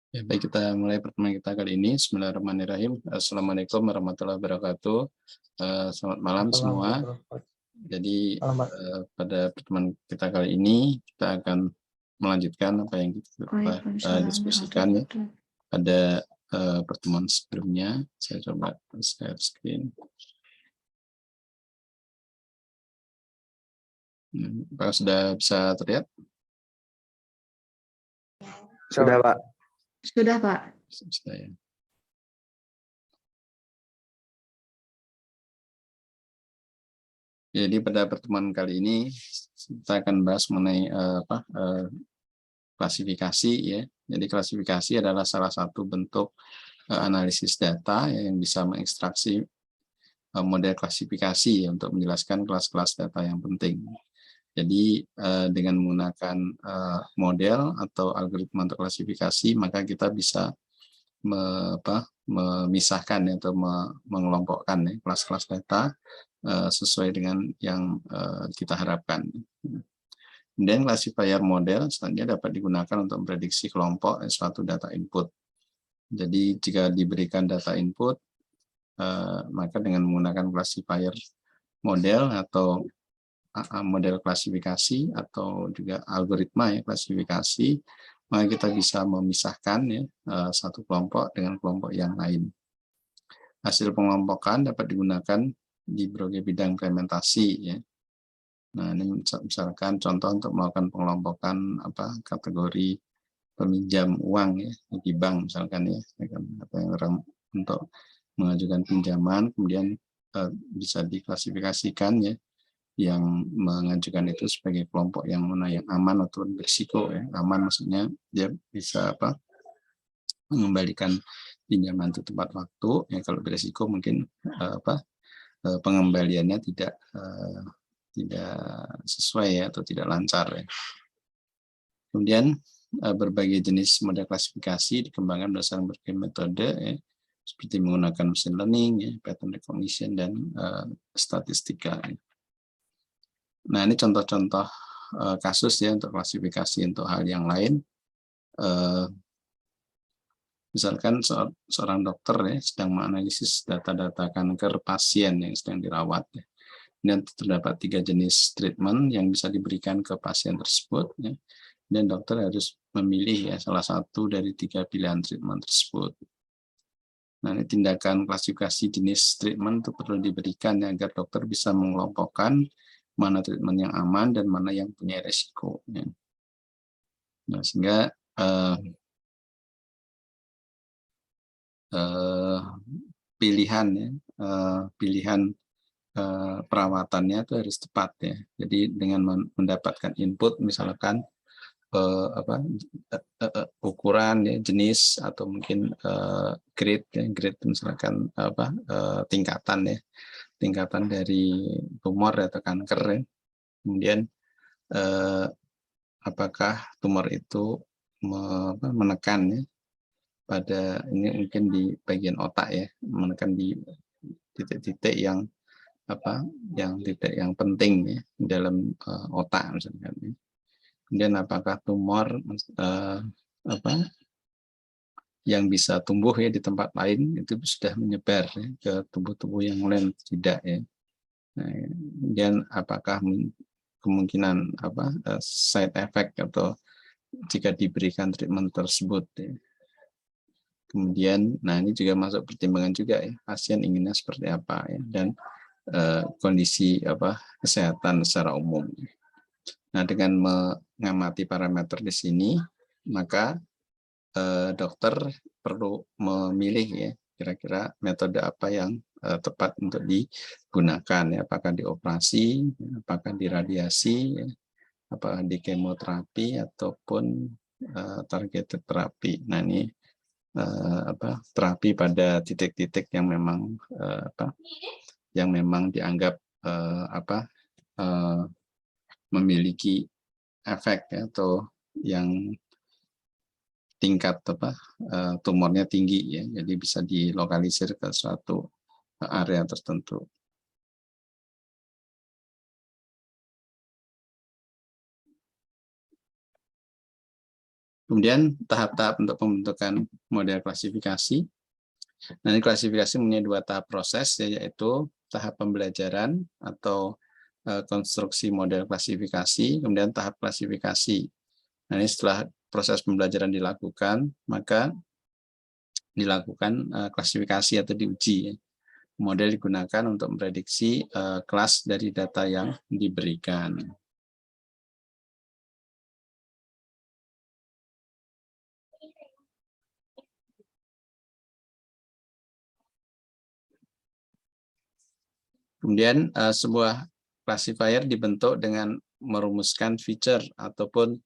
Ya, baik, kita mulai pertemuan kita kali ini. Bismillahirrahmanirrahim. Assalamualaikum warahmatullahi wabarakatuh. Selamat malam semua. Jadi pada pertemuan kita kali ini kita akan melanjutkan apa yang kita diskusikan ya pada pertemuan sebelumnya. Saya coba share screen. Apakah sudah bisa terlihat? Sudah, Pak. Sudah, Pak. Sudah, ya. Jadi pada pertemuan kali ini kita akan bahas mengenai klasifikasi ya. Jadi klasifikasi adalah salah satu bentuk analisis data yang bisa mengekstraksi model klasifikasi ya, untuk menjelaskan kelas-kelas data yang penting. Jadi dengan menggunakan model atau algoritma untuk klasifikasi, maka kita bisa memisahkan ya, atau mengelompokkan ya, kelas-kelas data sesuai dengan yang kita harapkan. Kemudian classifier model selanjutnya dapat digunakan untuk memprediksi kelompok suatu data input. Jadi jika diberikan data input, maka dengan menggunakan classifier model atau model klasifikasi atau juga algoritma ya klasifikasi, maka kita bisa memisahkan ya, satu kelompok dengan kelompok yang lain. Hasil pengelompokan dapat digunakan di berbagai bidang implementasi ya. Nah, ini misalkan contoh untuk melakukan pengelompokan kategori peminjam uang ya di bank misalkan ya, apa yang orang untuk mengajukan pinjaman, kemudian bisa diklasifikasikan ya, yang mengajukan itu sebagai kelompok yang mana yang aman atau berisiko ya. Aman maksudnya dia bisa mengembalikan pinjaman itu tepat waktu ya. Kalau berisiko mungkin pengembaliannya tidak sesuai ya, atau tidak lancar ya. Kemudian berbagai jenis model klasifikasi dikembangkan berdasarkan berbagai metode ya, seperti menggunakan machine learning ya, pattern recognition, dan statistika ya. Nah, ini contoh-contoh kasus ya untuk klasifikasi untuk hal yang lain. Misalkan seorang dokter ya sedang menganalisis data-data kanker pasien yang sedang dirawat ya. Dan terdapat 3 jenis treatment yang bisa diberikan ke pasien tersebut ya. Dan dokter harus memilih ya salah satu dari 3 pilihan treatment tersebut. Nah, ini tindakan klasifikasi jenis treatment itu perlu diberikan ya, agar dokter bisa mengelompokkan mana treatment yang aman dan mana yang punya resiko ya. Nah, sehingga pilihan ya, pilihan perawatannya itu harus tepat ya. Jadi dengan mendapatkan input misalkan ukuran ya, jenis atau mungkin grade ya, grade misalkan tingkatan ya, tingkatan dari tumor atau kanker ya. Kemudian apakah tumor itu menekan ya pada ini mungkin di bagian otak ya, menekan di titik-titik yang titik yang penting ya dalam otak misalkan ya. Kemudian apakah tumor yang bisa tumbuh ya di tempat lain itu sudah menyebar ya, ke tubuh-tubuh yang lain tidak ya. Nah, kemudian apakah kemungkinan side effect atau jika diberikan treatment tersebut ya. Kemudian, nah ini juga masuk pertimbangan juga ya, pasien inginnya seperti apa ya, dan kondisi kesehatan secara umum. Nah, dengan mengamati parameter di sini, maka dokter perlu memilih ya kira-kira metode apa yang tepat untuk digunakan ya, apakah di operasi, apakah di radiasi, ya, apakah di kemoterapi ataupun targeted terapi. Nah, ini terapi pada titik-titik yang memang dianggap memiliki efek ya, atau yang tingkat tumornya tinggi ya, jadi bisa dilokalisir ke suatu area tertentu. Kemudian tahap-tahap untuk pembentukan model klasifikasi. Nah, ini klasifikasi mempunyai 2 tahap proses, yaitu tahap pembelajaran atau konstruksi model klasifikasi, kemudian tahap klasifikasi. Nah, ini setelah proses pembelajaran dilakukan, maka dilakukan klasifikasi atau diuji. Model digunakan untuk memprediksi kelas dari data yang diberikan. Kemudian sebuah classifier dibentuk dengan merumuskan feature ataupun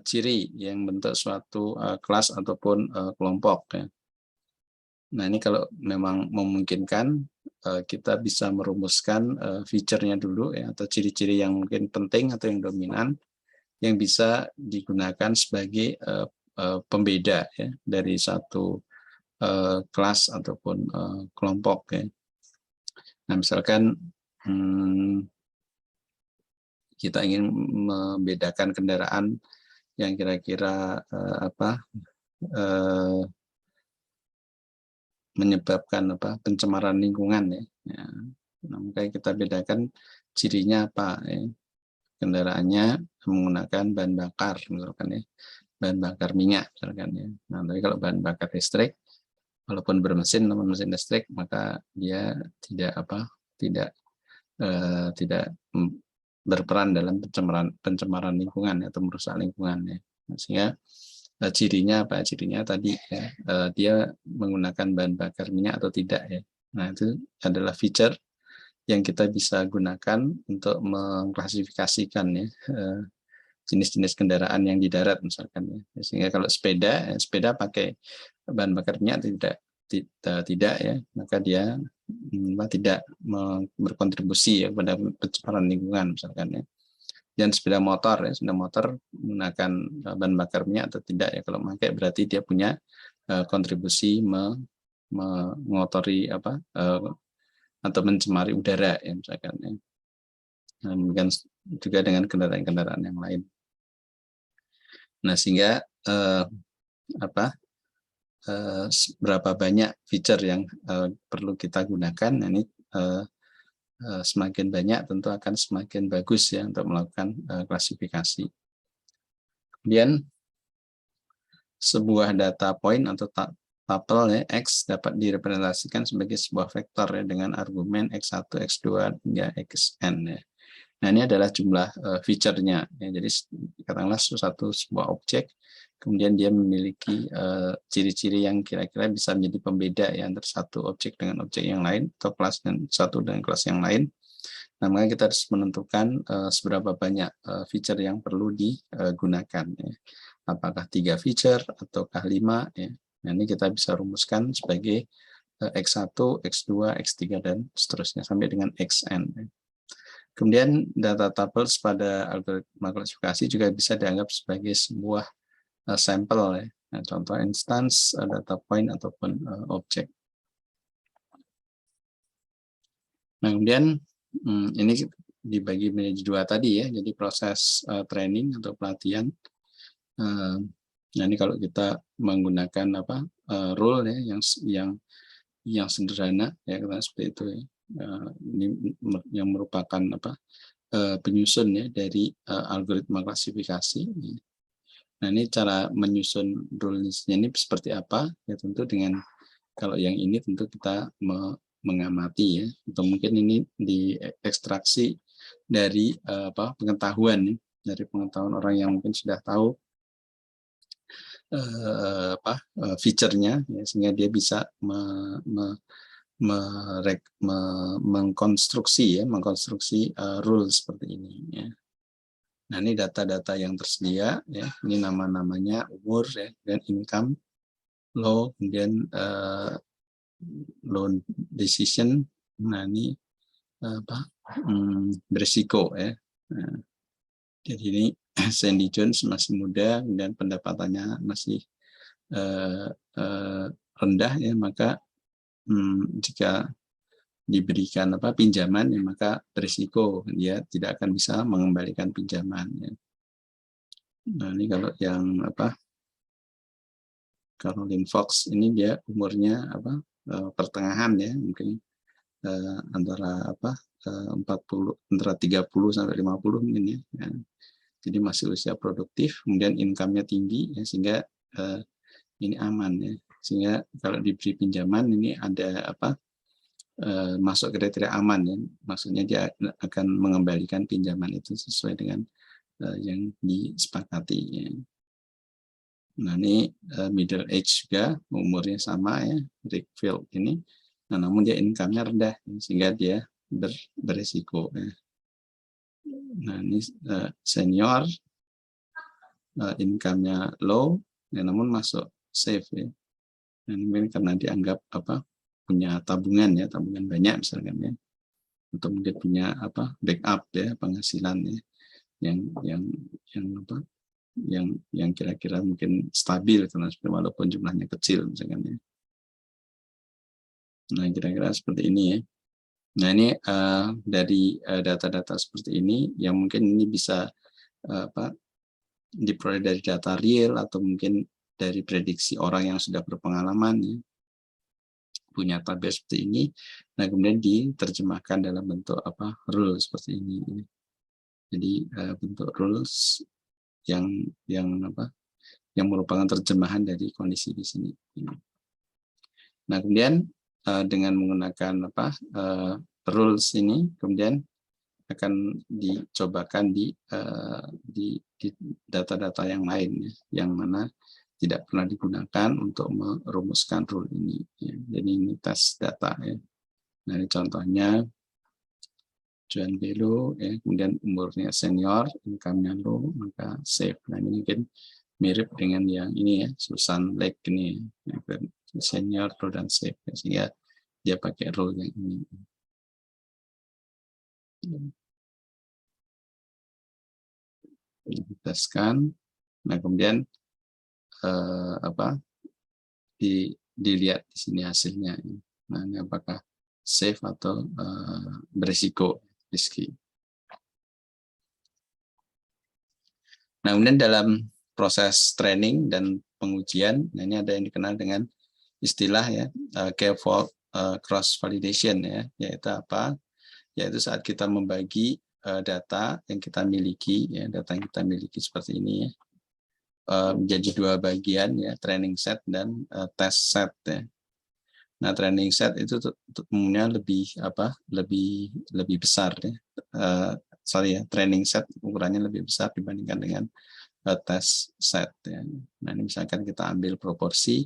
ciri yang bentuk suatu kelas ataupun kelompok. Ya. Nah, ini kalau memang memungkinkan, kita bisa merumuskan feature-nya dulu, ya, atau ciri-ciri yang mungkin penting atau yang dominan, yang bisa digunakan sebagai pembeda, ya, dari satu kelas ataupun kelompok. Ya. Nah, misalkan kita ingin membedakan kendaraan yang kira-kira menyebabkan pencemaran lingkungan, ya. Nah, makanya kita bedakan cirinya apa, ya. Kendaraannya menggunakan bahan bakar, misalkan, ya, bahan bakar minyak, misalkan, ya. Nah, tapi kalau bahan bakar listrik, walaupun bermesin namun mesin listrik, maka dia tidak berperan dalam pencemaran lingkungan atau merusak lingkungan, ya. Sehingga cirinya apa? Cirinya tadi, ya, dia menggunakan bahan bakar minyak atau tidak, ya. Nah, itu adalah feature yang kita bisa gunakan untuk mengklasifikasikan, ya, jenis-jenis kendaraan yang di darat, misalkan, ya. Sehingga kalau sepeda pakai bahan bakar minyak tidak, ya, maka dia tidak berkontribusi, ya, pada pencemaran lingkungan, misalkan, ya. Dan sepeda motor menggunakan bahan bakar minyak atau tidak, ya. Kalau pakai berarti dia punya kontribusi mengotori atau mencemari udara, ya, misalkan, ya. Nah, demikian juga dengan kendaraan-kendaraan yang lain. Nah, sehingga berapa banyak feature yang perlu kita gunakan, nah, ini semakin banyak tentu akan semakin bagus, ya, untuk melakukan klasifikasi. Kemudian sebuah data point atau tuple, ya, X dapat direpresentasikan sebagai sebuah vektor, ya, dengan argumen X1, X2 hingga Xn, ya. Nah, ini adalah jumlah feature-nya, ya. Jadi katakanlah sebuah objek, kemudian dia memiliki ciri-ciri yang kira-kira bisa menjadi pembeda, ya, antara satu objek dengan objek yang lain, atau kelas satu dengan kelas yang lain. Nah, makanya kita harus menentukan seberapa banyak feature yang perlu digunakan, ya. Apakah 3 feature ataukah 5, ya. Nah, ini kita bisa rumuskan sebagai X1, X2, X3 dan seterusnya sampai dengan Xn, ya. Kemudian data tuples pada algoritma klasifikasi juga bisa dianggap sebagai sebuah sampel, ya. Nah, contoh instance, data point ataupun objek. Nah, kemudian ini dibagi menjadi 2 tadi, ya. Jadi proses training atau pelatihan. Nah, ini kalau kita menggunakan rule, ya, yang sederhana, ya, seperti itu, ya. Ini yang merupakan penyusun, ya, dari algoritma klasifikasi. Nah, ini cara menyusun rule-nya ini seperti apa? Ya, tentu dengan kalau yang ini tentu kita mengamati, ya, atau mungkin ini diekstraksi dari pengetahuan, ya, dari pengetahuan orang yang mungkin sudah tahu feature-nya, ya, sehingga dia bisa mengkonstruksi rule seperti ini, ya. Nah, ini data-data yang tersedia, ya. Ini nama-namanya, umur, ya, dan income, law, kemudian loan decision. Nah, ini berisiko, ya. Nah, jadi ini Sandy Jones masih muda, kemudian pendapatannya masih rendah, ya, maka jika diberikan pinjaman, ya, maka berisiko dia tidak akan bisa mengembalikan pinjaman, ya. Nah, ini kalau yang Caroline Fox ini dia umurnya pertengahan ya, mungkin antara 30 sampai 50 mungkin ya. Jadi masih usia produktif, kemudian income-nya tinggi ya, sehingga ini aman ya. Sehingga kalau diberi pinjaman ini ada masuk kriteria aman ya. Maksudnya dia akan mengembalikan pinjaman itu sesuai dengan yang disepakati ya. Nah ini middle age juga, umurnya sama ya, Rickfield ini. Nah, namun dia income-nya rendah, sehingga dia beresiko. Ya. Nah ini senior, income-nya low, ya, namun masuk safe ya. Nah, ini karena dianggap punya tabungan ya, tabungan banyak misalkan ya, untuk mungkin punya backup ya, penghasilan ya, yang kira-kira mungkin stabil karena walaupun jumlahnya kecil misalkan ya. Nah kira-kira seperti ini ya. Nah ini dari data-data seperti ini yang mungkin ini bisa diperoleh dari data real atau mungkin dari prediksi orang yang sudah berpengalaman ya, punya tabel seperti ini. Nah kemudian diterjemahkan dalam bentuk rule seperti ini. Jadi bentuk rules yang merupakan terjemahan dari kondisi di sini. Nah, kemudian dengan menggunakan rules ini, kemudian akan dicobakan di data-data yang lain, ya, yang mana tidak pernah digunakan untuk merumuskan rule ini. Ya. Jadi ini tes data. Ya. Nah, ini contohnya. Juan Belo, ya, kemudian umurnya senior, income-nya low, maka safe. Nah, ini mungkin mirip dengan yang ini ya, Susan Lake ini, ya, senior, low, dan safe. Ya, sehingga dia pakai rule yang ini. Diteskan. Nah, kemudian dilihat di sini hasilnya. Nah, ini apakah safe atau berisiko, risky. Nah, kemudian dalam proses training dan pengujian, nah ini ada yang dikenal dengan istilah ya K-fold cross validation ya, yaitu apa? Yaitu saat kita membagi data yang kita miliki ya, data yang kita miliki seperti ini ya, menjadi dua bagian ya, training set dan test set ya. Nah, training set itu umumnya lebih besar ya. Training set ukurannya lebih besar dibandingkan dengan test set ya. Nah, ini misalkan kita ambil proporsi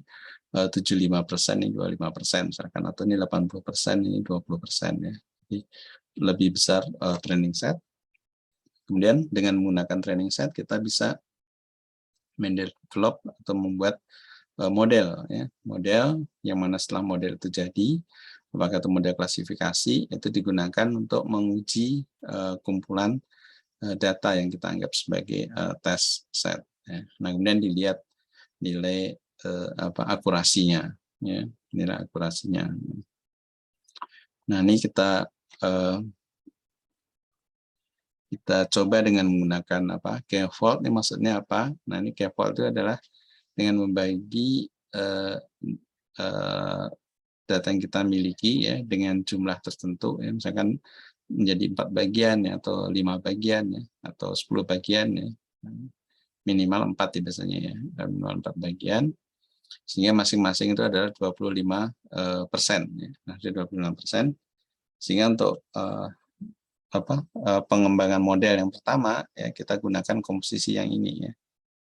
75% ini 25% misalkan, atau ini 80% ini 20% ya. Jadi lebih besar training set. Kemudian dengan menggunakan training set kita bisa mendevelop atau membuat model ya, model yang mana setelah model itu jadi, apakah itu model klasifikasi, itu digunakan untuk menguji kumpulan data yang kita anggap sebagai test set ya. Nah, kemudian dilihat nilai akurasinya ya, nilai akurasinya. Nah, ini kita coba dengan menggunakan K-fold. Ini maksudnya apa? Nah, ini K-fold itu adalah dengan membagi data yang kita miliki ya dengan jumlah tertentu ya, misalkan menjadi 4 bagian ya, atau 5 bagian ya, atau 10 bagian ya, minimal 4 ya biasanya ya, minimal 4 bagian, sehingga masing-masing itu adalah 25% ya. Nah, 25%, sehingga untuk pengembangan model yang pertama ya, kita gunakan komposisi yang ini ya.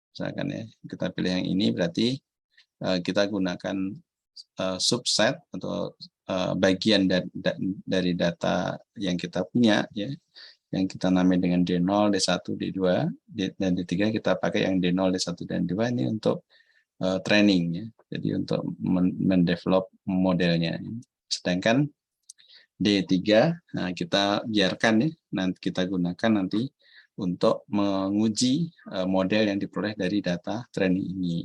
Misalkan ya, kita pilih yang ini, berarti kita gunakan subset atau bagian dari data yang kita punya ya, yang kita namai dengan D0, D1, D2, dan D3. Kita pakai yang D0, D1, dan D2 ini untuk training ya. Jadi untuk mendevelop modelnya. Sedangkan D3 nah, kita biarkan ya, nanti kita gunakan nanti untuk menguji model yang diperoleh dari data training ini.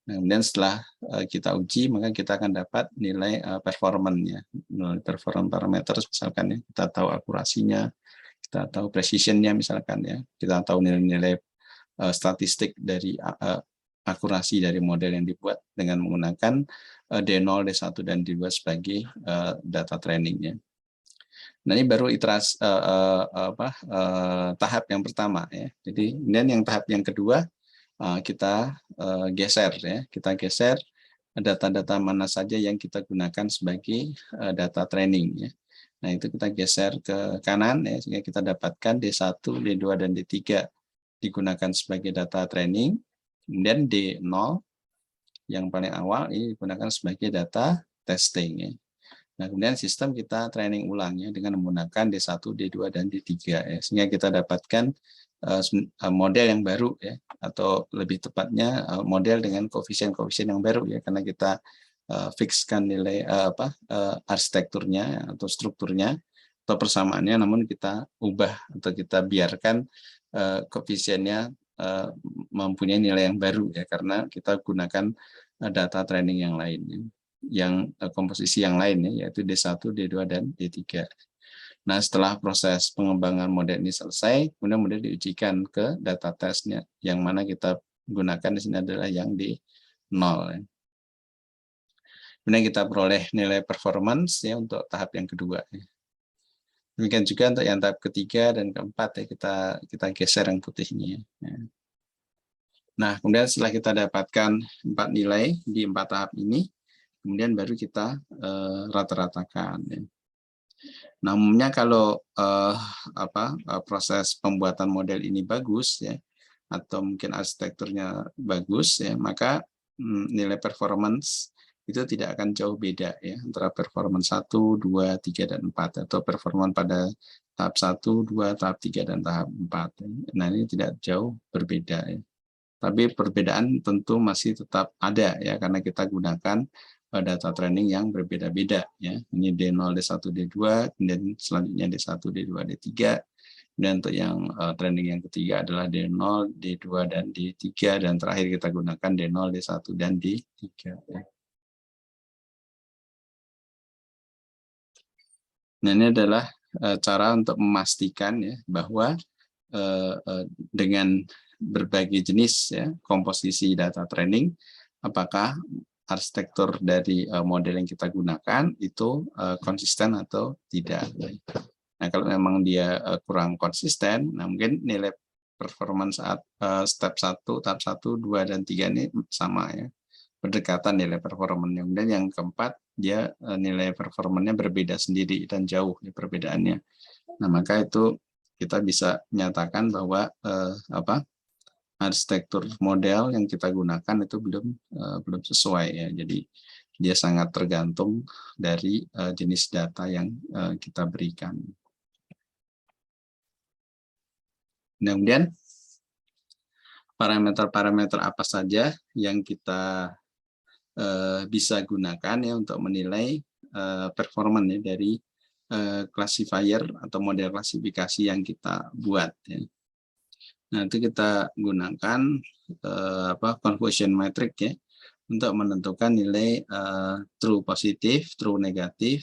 Nah, kemudian setelah kita uji, maka kita akan dapat nilai performance-nya, nilai performance parameters misalkan ya, kita tahu akurasinya, kita tahu precision-nya misalkan ya, kita tahu nilai-nilai statistik dari akurasi dari model yang dibuat dengan menggunakan D0, D1, dan D2 sebagai data trainingnya. Nah, ini baru iterasi tahap yang pertama ya. Jadi kemudian yang tahap yang kedua kita geser ya. Kita geser data-data mana saja yang kita gunakan sebagai data training ya. Nah, itu kita geser ke kanan ya, sehingga kita dapatkan D1, D2, dan D3 digunakan sebagai data training. Kemudian D0 yang paling awal ini digunakan sebagai data testing ya. Nah, kemudian sistem kita training ulangnya dengan menggunakan D1, D2, dan D3 ya, sehingga kita dapatkan model yang baru ya, atau lebih tepatnya model dengan koefisien-koefisien yang baru ya, karena kita fixkan nilai arsitekturnya atau strukturnya atau persamaannya, namun kita ubah atau kita biarkan koefisiennya mempunyai nilai yang baru ya, karena kita gunakan data training yang lain ya, yang komposisi yang lain ya, yaitu D1, D2, dan D3. Nah, setelah proses pengembangan model ini selesai, kemudian model diujikan ke data testnya, yang mana kita gunakan di sini adalah yang D0 ya. Kemudian kita peroleh nilai performance ya untuk tahap yang kedua. Demikian juga untuk yang tahap ketiga dan keempat ya, kita geser yang putih ini ya. Nah, kemudian setelah kita dapatkan 4 nilai di 4 tahap ini, kemudian baru kita rata-ratakan ya. Nah, umumnya kalau proses pembuatan model ini bagus ya, atau mungkin arsitekturnya bagus ya, maka nilai performance itu tidak akan jauh beda ya, antara performance 1, 2, 3, dan 4, atau performance pada tahap 1, 2, tahap 3, dan tahap 4. Nah, ini tidak jauh berbeda ya. Tapi perbedaan tentu masih tetap ada ya, karena kita gunakan data training yang berbeda-beda ya. Ini D0, D1, D2, kemudian selanjutnya D1, D2, D3. Dan untuk yang training yang ketiga adalah D0, D2, dan D3, dan terakhir kita gunakan D0, D1, dan D3 ya. Nah, ini adalah cara untuk memastikan ya bahwa dengan berbagai jenis ya komposisi data training, apakah arsitektur dari model yang kita gunakan itu konsisten atau tidak. Nah, kalau memang dia kurang konsisten, nah mungkin nilai performance saat step 1, tahap 1, 2, dan 3 ini sama ya, berdekatan nilai performanya. Kemudian yang keempat, dia nilai performanya berbeda sendiri dan jauh ya perbedaannya. Nah, maka itu kita bisa menyatakan bahwa arsitektur model yang kita gunakan itu belum sesuai ya. Jadi dia sangat tergantung dari jenis data yang kita berikan. Nah, kemudian parameter-parameter apa saja yang kita bisa gunakan ya untuk menilai performa dari classifier atau model klasifikasi yang kita buat ya. Nah, itu kita gunakan conversion metric ya untuk menentukan nilai true positif, true negatif,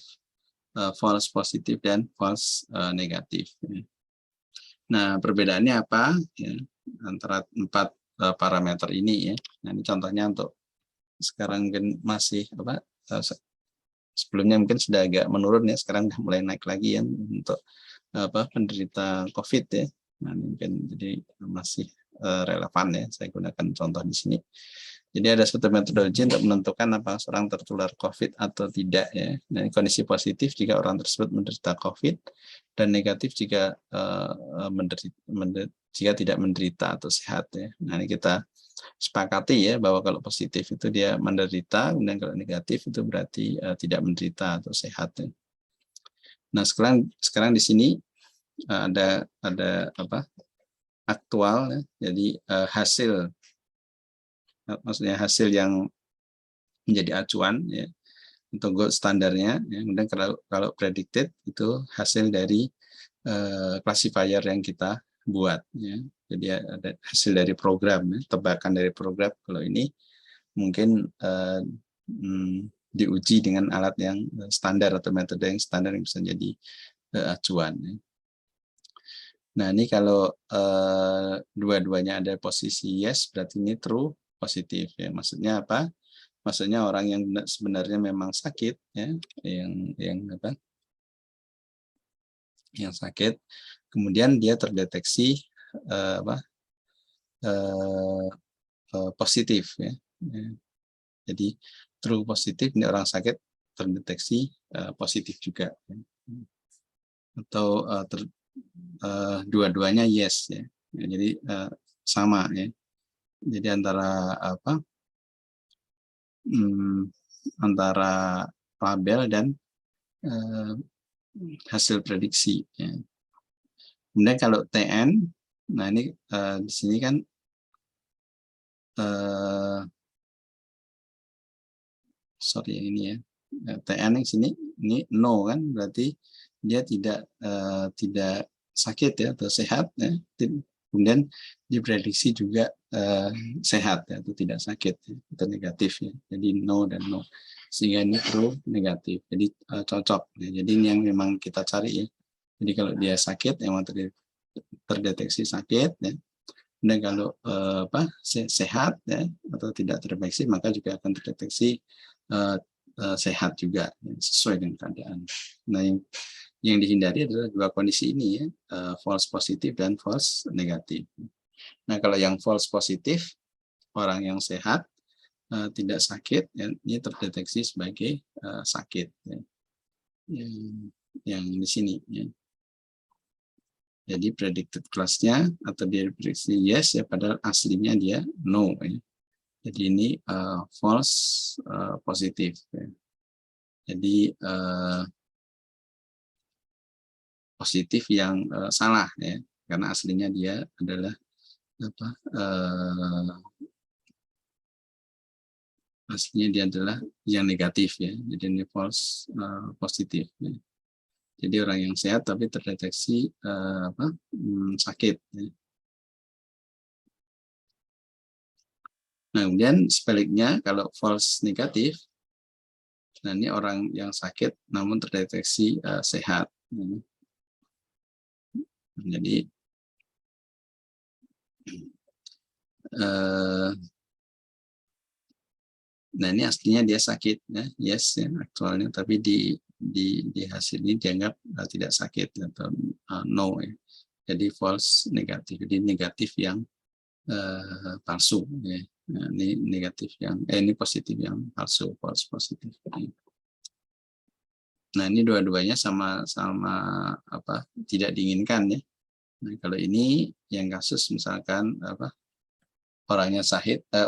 false positif, dan false negatif. Nah, perbedaannya apa ya antara 4 parameter ini ya. Nah, ini contohnya untuk sekarang mungkin masih sebelumnya mungkin sudah agak menurun ya, sekarang mulai naik lagi ya untuk penderita COVID ya. Nah, mungkin jadi masih relevan ya, saya gunakan contoh di sini. Jadi ada suatu metodologi untuk menentukan apakah seorang tertular COVID atau tidak ya. Nah, kondisi positif jika orang tersebut menderita COVID, dan negatif jika jika tidak menderita atau sehat ya. Nah, ini kita sepakati ya bahwa kalau positif itu dia menderita, kemudian kalau negatif itu berarti tidak menderita atau sehat ya. Nah, sekarang di sini ada aktual ya. Jadi hasil, maksudnya hasil yang menjadi acuan ya untuk gold standarnya ya. Kemudian kalau predicted itu hasil dari classifier yang kita buat ya. Jadi ada hasil dari program ya, tebakan dari program. Kalau ini mungkin diuji dengan alat yang standar atau metode yang standar yang bisa jadi acuan ya. Nah, ini kalau dua-duanya ada posisi yes, berarti ini true positif ya. Maksudnya apa? Maksudnya orang yang sebenarnya memang sakit ya, yang apa? Yang sakit, kemudian dia terdeteksi apa? Positif ya. Jadi true positif ini orang sakit terdeteksi positif juga ya. Atau dua-duanya yes ya. Jadi sama ya. Jadi antara apa? Antara label dan hasil prediksi ya. Kemudian kalau TN, nah ini di sini kan sorry ini ya, TN yang sini ini no kan, berarti dia tidak sakit ya atau sehat ya. Kemudian diprediksi juga sehat ya, atau tidak sakit ya, atau negatif ya. Jadi no dan no, sehingga ini true negatif. Jadi cocok ya. Jadi ini yang memang kita cari ya. Jadi kalau dia sakit, yang terdeteksi sakit ya. Dan kalau sehat ya, atau tidak terdeteksi, maka juga akan terdeteksi sehat juga ya, sesuai dengan keadaan. Nah, yang dihindari adalah dua kondisi ini ya, false positif dan false negatif. Nah, kalau yang false positif, orang yang sehat tidak sakit, ya, ini terdeteksi sebagai sakit ya. Yang di sini ya. Jadi predicted class-nya atau dia prediksi yes ya, padahal aslinya dia no ya. Jadi ini false positif ya. Jadi positif yang salah ya, karena aslinya dia adalah apa? Aslinya dia adalah yang negatif ya. Jadi ini false positif ya. Jadi orang yang sehat tapi terdeteksi sakit ya. Nah, kemudian sebaliknya kalau false negatif, nah ini orang yang sakit namun terdeteksi sehat. Jadi nah ini aslinya dia sakit ya, yes ya aktualnya, tapi di hasil ini dianggap tidak sakit atau no ya. Jadi false negatif, jadi negatif yang palsu ya. Nah, ini negatif yang ini positif yang palsu, false positif. Nah ini dua-duanya sama apa tidak diinginkan ya. Nah kalau ini yang kasus misalkan apa orangnya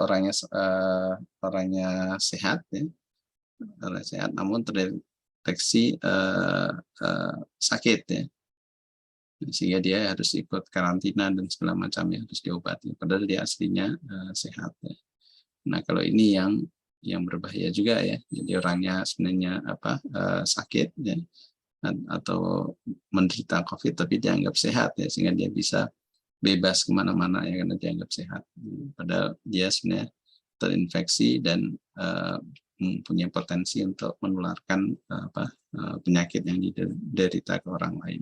orangnya sehat ya, orang sehat namun terdeteksi sakit ya, sehingga dia harus ikut karantina dan segala macamnya, harus diobati padahal dia aslinya sehat ya. Nah kalau ini yang berbahaya juga ya, jadi orangnya sebenarnya apa sakit ya, atau menderita COVID tapi dianggap sehat ya, sehingga dia bisa bebas kemana-mana ya karena dianggap sehat, padahal dia sebenarnya terinfeksi dan punya potensi untuk menularkan penyakit yang diderita ke orang lain.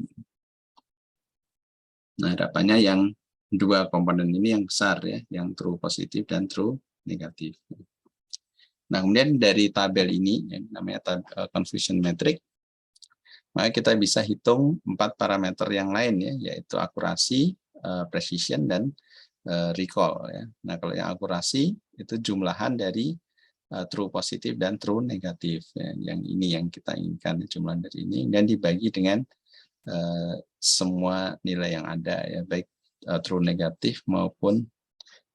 Nah, harapannya yang dua komponen ini yang besar ya, yang true positif dan true negatif. Nah, kemudian dari tabel ini yang namanya confusion metric, maka kita bisa hitung 4 parameter yang lain ya, yaitu akurasi, precision, dan recall ya. Nah, kalau yang akurasi itu jumlahan dari true positif dan true negatif ya. Yang ini yang kita inginkan, jumlah dari ini, dan dibagi dengan semua nilai yang ada ya, baik true negatif maupun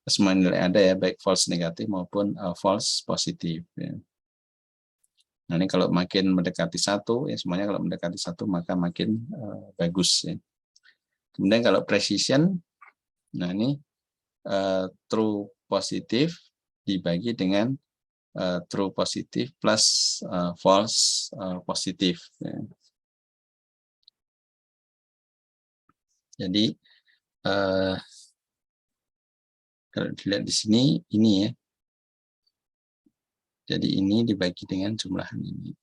semua nilai ada ya, baik false negatif maupun false positif ya. Nah ini kalau makin mendekati satu ya, semuanya kalau mendekati satu maka makin bagus ya. Kemudian kalau precision, nah ini true positif dibagi dengan true positif plus false positif ya. Jadi kalau dilihat di sini ini ya, jadi ini dibagi dengan jumlah ini.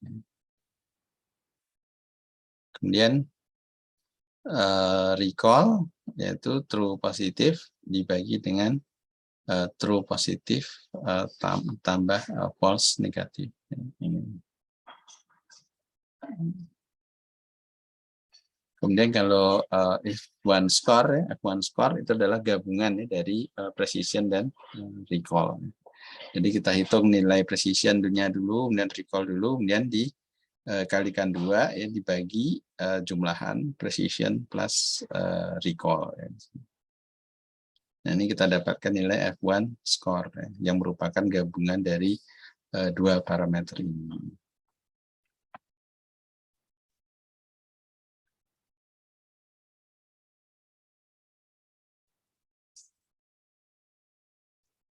Kemudian recall yaitu true positif dibagi dengan true positif tambah false negatif. Kemudian kalau F1 score, F1 score itu adalah gabungan ya, dari precision dan recall. Jadi kita hitung nilai precision-nya dulu, kemudian recall dulu, kemudian dikalikan 2 ya, dibagi jumlahan precision plus recall. Ya. Nah, ini kita dapatkan nilai F1 score ya, yang merupakan gabungan dari dua parameter ini.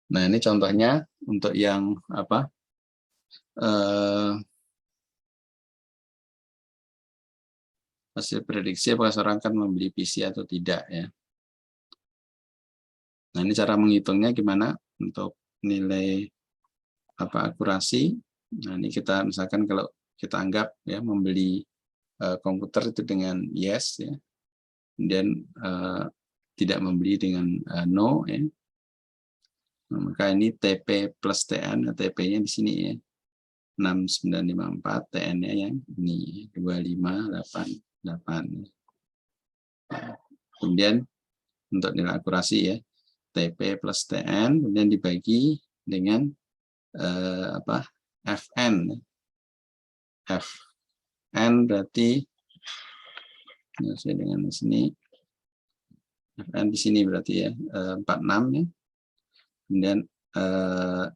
Nah, ini contohnya untuk yang apa? Hasil prediksi apakah seorang akan membeli PC atau tidak ya. Nah, ini cara menghitungnya gimana untuk nilai akurasi. Nah, ini kita misalkan kalau kita anggap ya membeli komputer itu dengan yes ya. Kemudian tidak membeli dengan no ya. Nah, maka ini TP plus TN, TP-nya di sini ya. 6954, TN-nya yang ini 2588. Kemudian untuk nilai akurasi ya, TP plus TN, kemudian dibagi dengan FN. FN berarti sesuai dengan di sini. FN di sini berarti ya 46 ya. Kemudian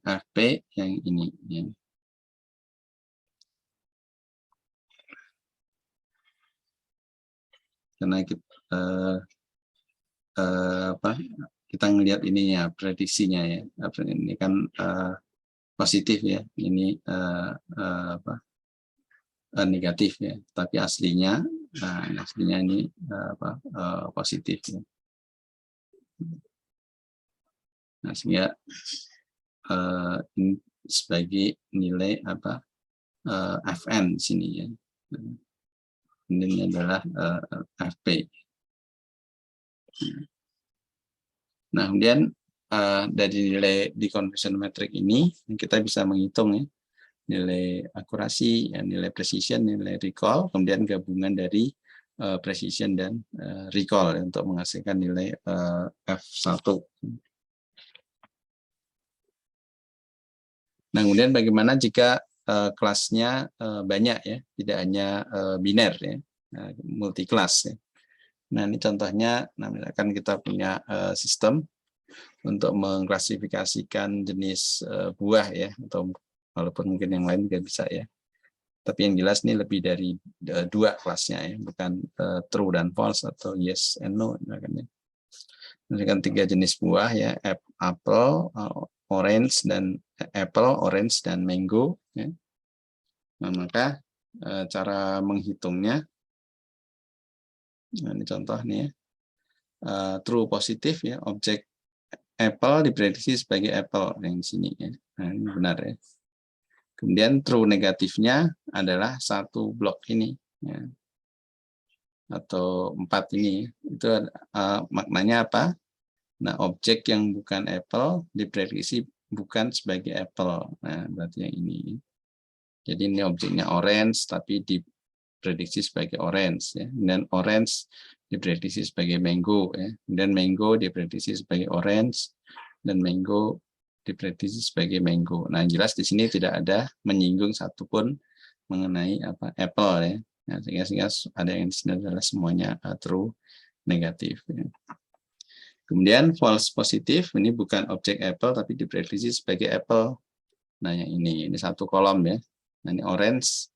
FP yang ini ya. Karena kita ngelihat ininya prediksinya ya. Ini kan positif ya. Ini negatif ya. Tapi aslinya ini positif ya. Nah, sehingga ini sebagai nilai FN sini ya. Ini adalah FP. Nah, kemudian dari nilai di conversion metric ini kita bisa menghitung ya, nilai akurasi, ya, nilai precision, nilai recall, kemudian gabungan dari precision dan recall ya, untuk menghasilkan nilai F1. Nah, kemudian bagaimana jika kelasnya banyak ya, tidak hanya biner ya, multi kelas ya. Nah, ini contohnya, misalkan kita punya sistem untuk mengklasifikasikan jenis buah ya, atau walaupun mungkin yang lain juga bisa ya. Tapi yang jelas ini lebih dari 2 kelasnya ya, bukan true dan false atau yes and no. Misalkan 3 jenis buah ya, apple, orange dan mango. Ya. Nah, maka cara menghitungnya, nah, ini contoh nih ya, true positif ya, objek apple diprediksi sebagai apple yang di sini ya. Nah, ini benar ya. Kemudian true negatifnya adalah 1 blok ini ya, atau 4 ini. Itu maknanya apa? Nah, objek yang bukan apple diprediksi bukan sebagai apple. Nah, berarti yang ini. Jadi ini objeknya orange tapi diprediksi sebagai orange ya. Dan orange diprediksi sebagai mango ya. Dan mango diprediksi sebagai orange dan mango diprediksi sebagai mango. Nah, jelas di sini tidak ada menyinggung satupun mengenai apple ya. Nah, sehingga ada yang di sini adalah semuanya true negatif ya. Kemudian false positif ini bukan objek apple tapi diprediksi sebagai apple. Nah, yang ini 1 kolom ya. Nah, ini orange,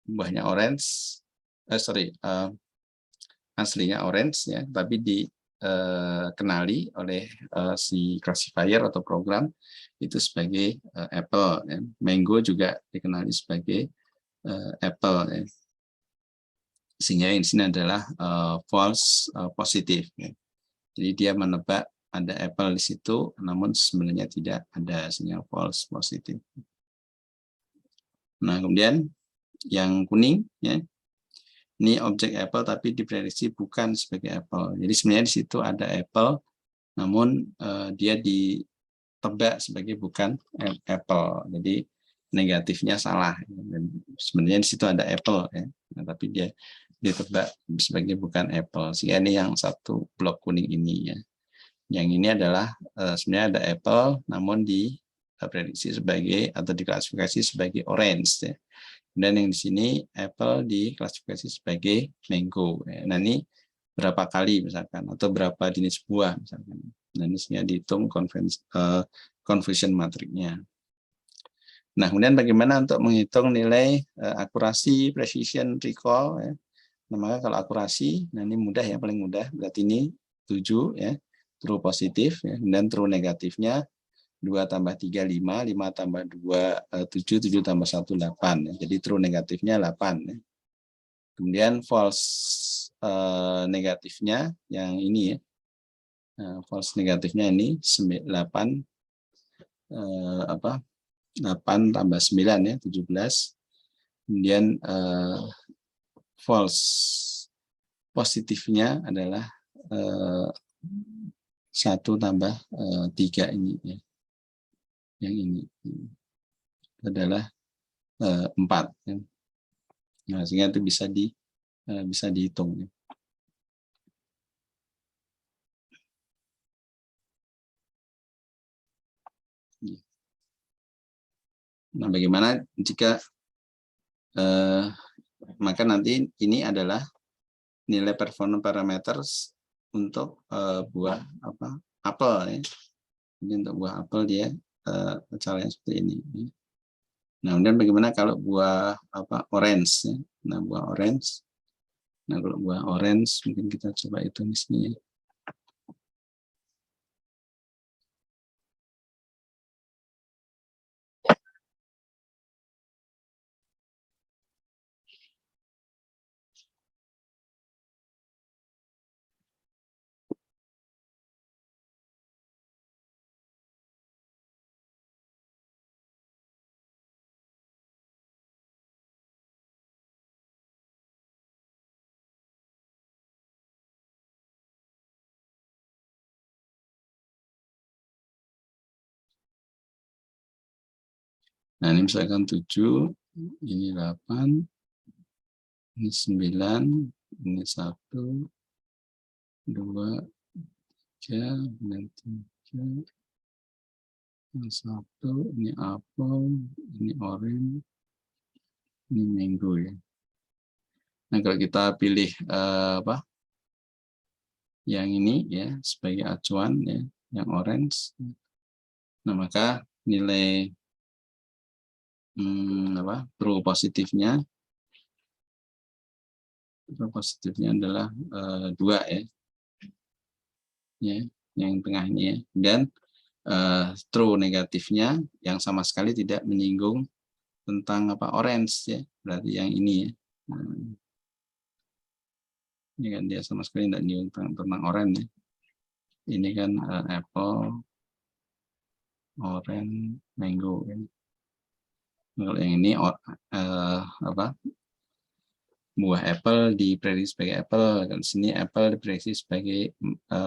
buahnya orange, aslinya orange ya, tapi dikenali oleh si classifier atau program itu sebagai apple. Ya. Mango juga dikenali sebagai apple. Ya. Sehingga di sini adalah false positif. Ya. Jadi dia menebak ada apple di situ, namun sebenarnya tidak ada, sehingga false positif. Nah, kemudian yang kuning ya, ini objek apple tapi diprediksi bukan sebagai apple. Jadi sebenarnya di situ ada apple namun dia ditebak sebagai bukan apple. Jadi negatifnya salah. Dan sebenarnya di situ ada apple ya, nah, tapi dia ditebak sebagai bukan apple. Sehingga ini yang satu blok kuning ini ya. Yang ini adalah sebenarnya ada apple, namun diprediksi sebagai atau diklasifikasi sebagai orange ya. Dan yang di sini apple diklasifikasi sebagai mango. Ya. Nah ini berapa kali misalkan atau berapa jenis buah misalkan. Nah ini sehingga dihitung conversion matriknya. Nah kemudian bagaimana untuk menghitung nilai akurasi, precision, recall ya. Nah, maka kalau akurasi, nah ini mudah ya, paling mudah. Berarti ini 7 ya, true positif ya, dan true negatifnya 2 tambah 3, 5, 5 tambah 2, 7, 7 tambah 1, 8. Ya. Jadi true negatifnya 8. Ya. Kemudian false negatifnya yang ini ya. Nah, false negatifnya ini 8, 8 tambah 9 ya, 17. Kemudian false positifnya adalah 1 tambah 3 ini ya. Yang ini adalah 4 ya. Nah, sehingga itu bisa dihitung ya. Nah, bagaimana jika maka nanti ini adalah nilai performance parameters untuk buah apel ya. Jadi untuk buah apel dia caranya seperti ini. Nah, kemudian bagaimana kalau buah orange ya. Nah, buah orange. Nah, kalau buah orange mungkin kita coba hitung di sini ya. Nah, ini misalkan 7, ini 8, ini 9, ini 1, 2, 3, dan 3, 1, ini apel, ini orange, ini mango ya. Nah, kalau kita pilih yang ini ya sebagai acuan ya, yang orange. Nah, maka nilai true positifnya adalah 2 ya. Ya, yang tengah ini ya. Dan true negatifnya yang sama sekali tidak menyinggung tentang orange ya, berarti yang ini ya. Ini kan dia sama sekali tidak menyinggung tentang orange ya. Ini kan apple, orange, mango ya. Kalau yang ini buah apple diprediksi sebagai apple, kalau di sini apple diprediksi sebagai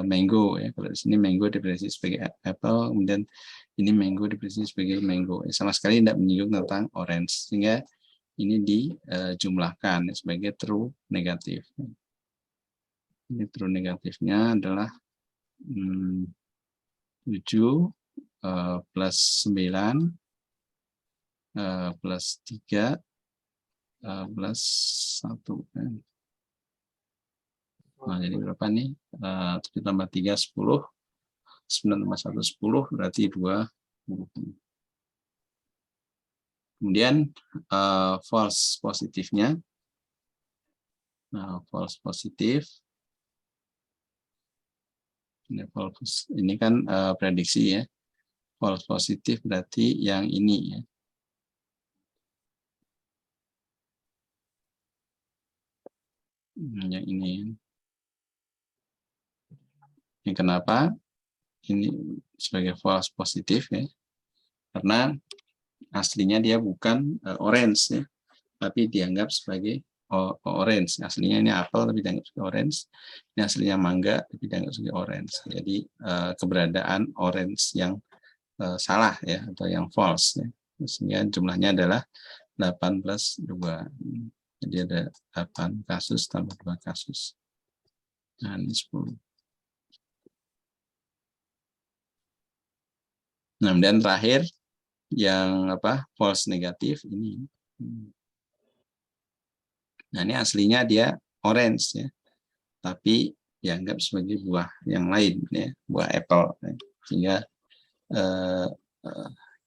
mango ya. Kalau di sini mango diprediksi sebagai apple, kemudian ini mango diprediksi sebagai mango. Sama sekali tidak menyinggung tentang orange, sehingga ini dijumlahkan sebagai true negatif. Ini true negatifnya adalah 7 plus 9 plus 3 plus 1. Nah, jadi berapa nih? 7 tambah 3, 10. 9 tambah 1, 10. Berarti 2. Kemudian false positifnya. Nah, false positif. Ini kan prediksi ya. False positif berarti yang ini ya. Yang ini. Yang kenapa? Ini sebagai false positif ya. Karena aslinya dia bukan orange ya, tapi dianggap sebagai orange. Aslinya ini apel tapi dianggap sebagai orange. Ini aslinya mangga tapi dianggap sebagai orange. Jadi keberadaan orange yang salah ya, atau yang false ya. Sehingga jumlahnya adalah 8 plus 2. Jadi ada 8 kasus tambah 2 kasus. Nah, ini 10. Nah, kemudian terakhir yang false negatif ini. Nah, ini aslinya dia orange ya. Tapi dianggap sebagai buah yang lain ya, buah apple ya. Sehingga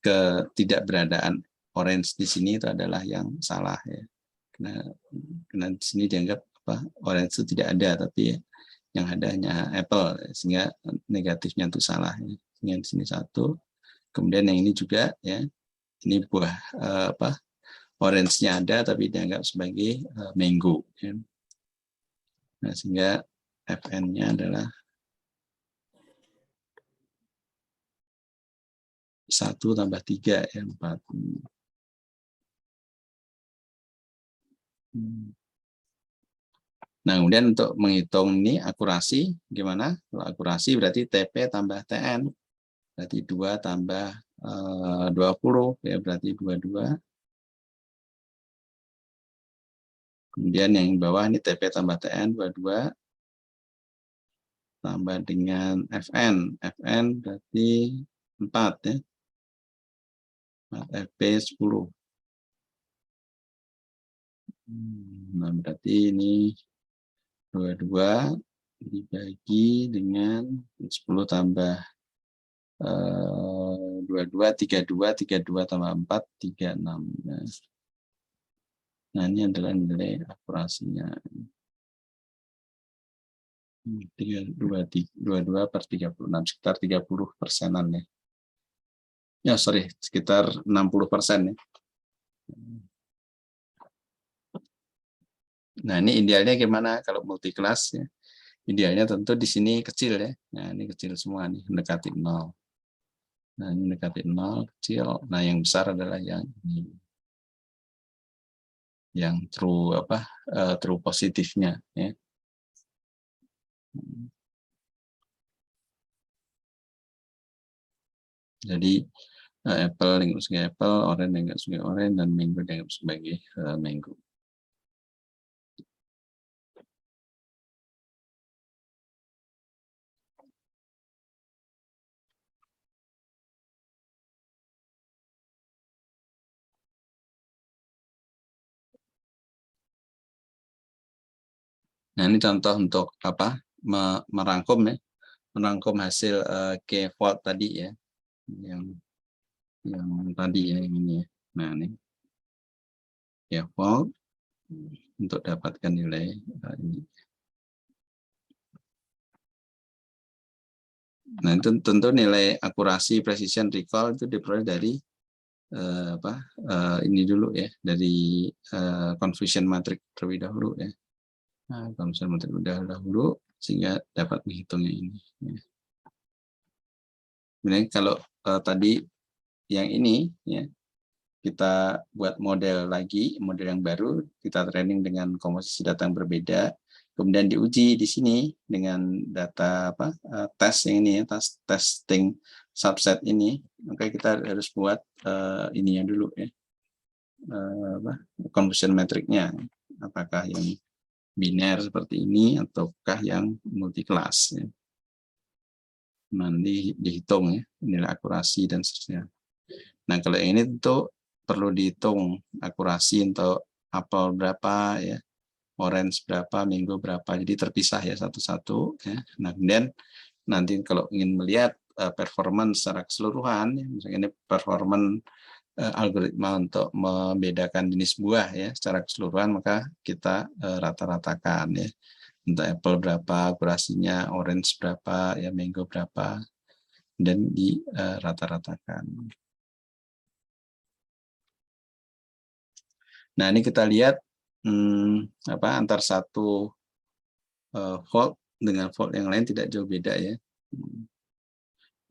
ketidakberadaan orange di sini itu adalah yang salah ya. Karena di sini dianggap orange itu tidak ada, tapi yang ada hanya apple, sehingga negatifnya itu salah ya. Sehingga di sini 1. Kemudian yang ini juga ya, ini buah orange-nya ada tapi dianggap sebagai mango ya. Nah, sehingga FN-nya adalah 1 tambah 3 ya, 4. Nah, kemudian untuk menghitung ini akurasi gimana? Kalau akurasi berarti TP tambah TN. Berarti 2 tambah 20 ya, berarti 22. Kemudian yang bawah ini TP tambah TN 22 tambah dengan FN. FN berarti 4 ya. 4 FP 10. Nah, berarti ini 22 dibagi dengan 10 tambah 22, 32 tambah 4, 36. Nah, ini adalah nilai akurasinya. 22 per 36, sekitar 30%-an ya. Ya, sorry, sekitar 60% ya. Nah, ini idealnya gimana kalau multi kelas ya? Idealnya tentu di sini kecil ya. Nah, ini kecil semua nih, mendekati 0. Nah, ini mendekati 0, kecil. Nah, yang besar adalah yang ini. Yang true true positifnya ya. Jadi apple dianggap sebagai apple, orange dianggap sebagai orange, dan mango dianggap sebagai mango. Nah, ini contoh untuk merangkum ya, merangkum hasil K-fold tadi ya, yang tadi ya, yang ini ya. Nah, ini K-fold untuk dapatkan nilai ini. Nah, itu tentu nilai akurasi, precision, recall itu diperoleh dari ini dulu ya, dari confusion matrix terlebih dahulu ya. Nah, confusion matrix terlebih dahulu sehingga dapat menghitungnya ini. Ya. Kemudian kalau tadi yang ini ya, kita buat model lagi, model yang baru, kita training dengan komposisi data yang berbeda, kemudian diuji di sini dengan data tes yang ini ya, testing subset ini, maka kita harus buat ininya dulu ya, confusion matrix-nya, apakah yang biner seperti ini ataukah yang multi kelas ya. Nanti dihitung ya nilai akurasi dan seterusnya. Nah, kalau yang ini tentu perlu dihitung akurasi untuk apel berapa ya, orange berapa, mango berapa, jadi terpisah ya satu-satu ya. Nah, kemudian nanti kalau ingin melihat performance secara keseluruhan ya, misalnya ini performance algoritma untuk membedakan jenis buah ya secara keseluruhan, maka kita rata-ratakan ya, untuk apple berapa akurasinya, orange berapa ya, mango berapa, dan di rata-ratakan. Nah, ini kita lihat antar satu volt dengan volt yang lain tidak jauh beda ya,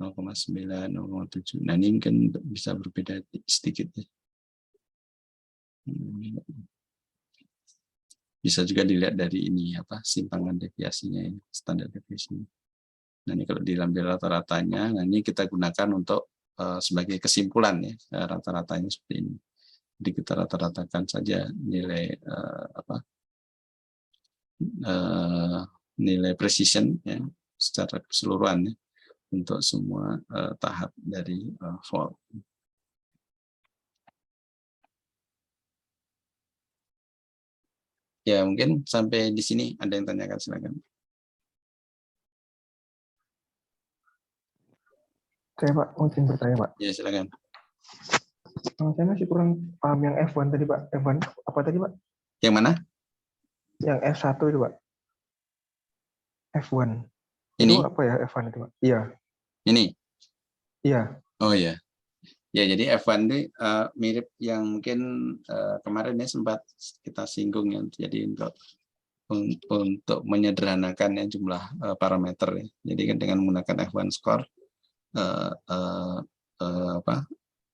0,9, 0,7. Nah, ini mungkin bisa berbeda sedikit ya. Bisa juga dilihat dari ini apa simpangan deviasinya, ya, standar deviasinya. Nah ini kalau diambil rata-ratanya, nah ini kita gunakan untuk sebagai kesimpulan ya, rata-ratanya seperti ini. Jadi kita rata-ratakan saja nilai nilai precision ya, secara keseluruhan ya, untuk semua tahap dari fault. Ya mungkin sampai di sini ada yang tanyakan, silakan. Saya Pak, mungkin bertanya Pak. Ya silakan. Saya masih kurang paham yang F1 tadi Pak. F1 apa tadi Pak? Yang mana? Yang F1 itu Pak. F1. Ini? Itu apa ya F1 itu Pak? Iya. Ini? Iya. Oh ya. Ya jadi F1 ini mirip yang mungkin kemarin ya sempat kita singgung ya. Jadi untuk menyederhanakan ya jumlah parameter ya. Jadi kan dengan menggunakan F1 score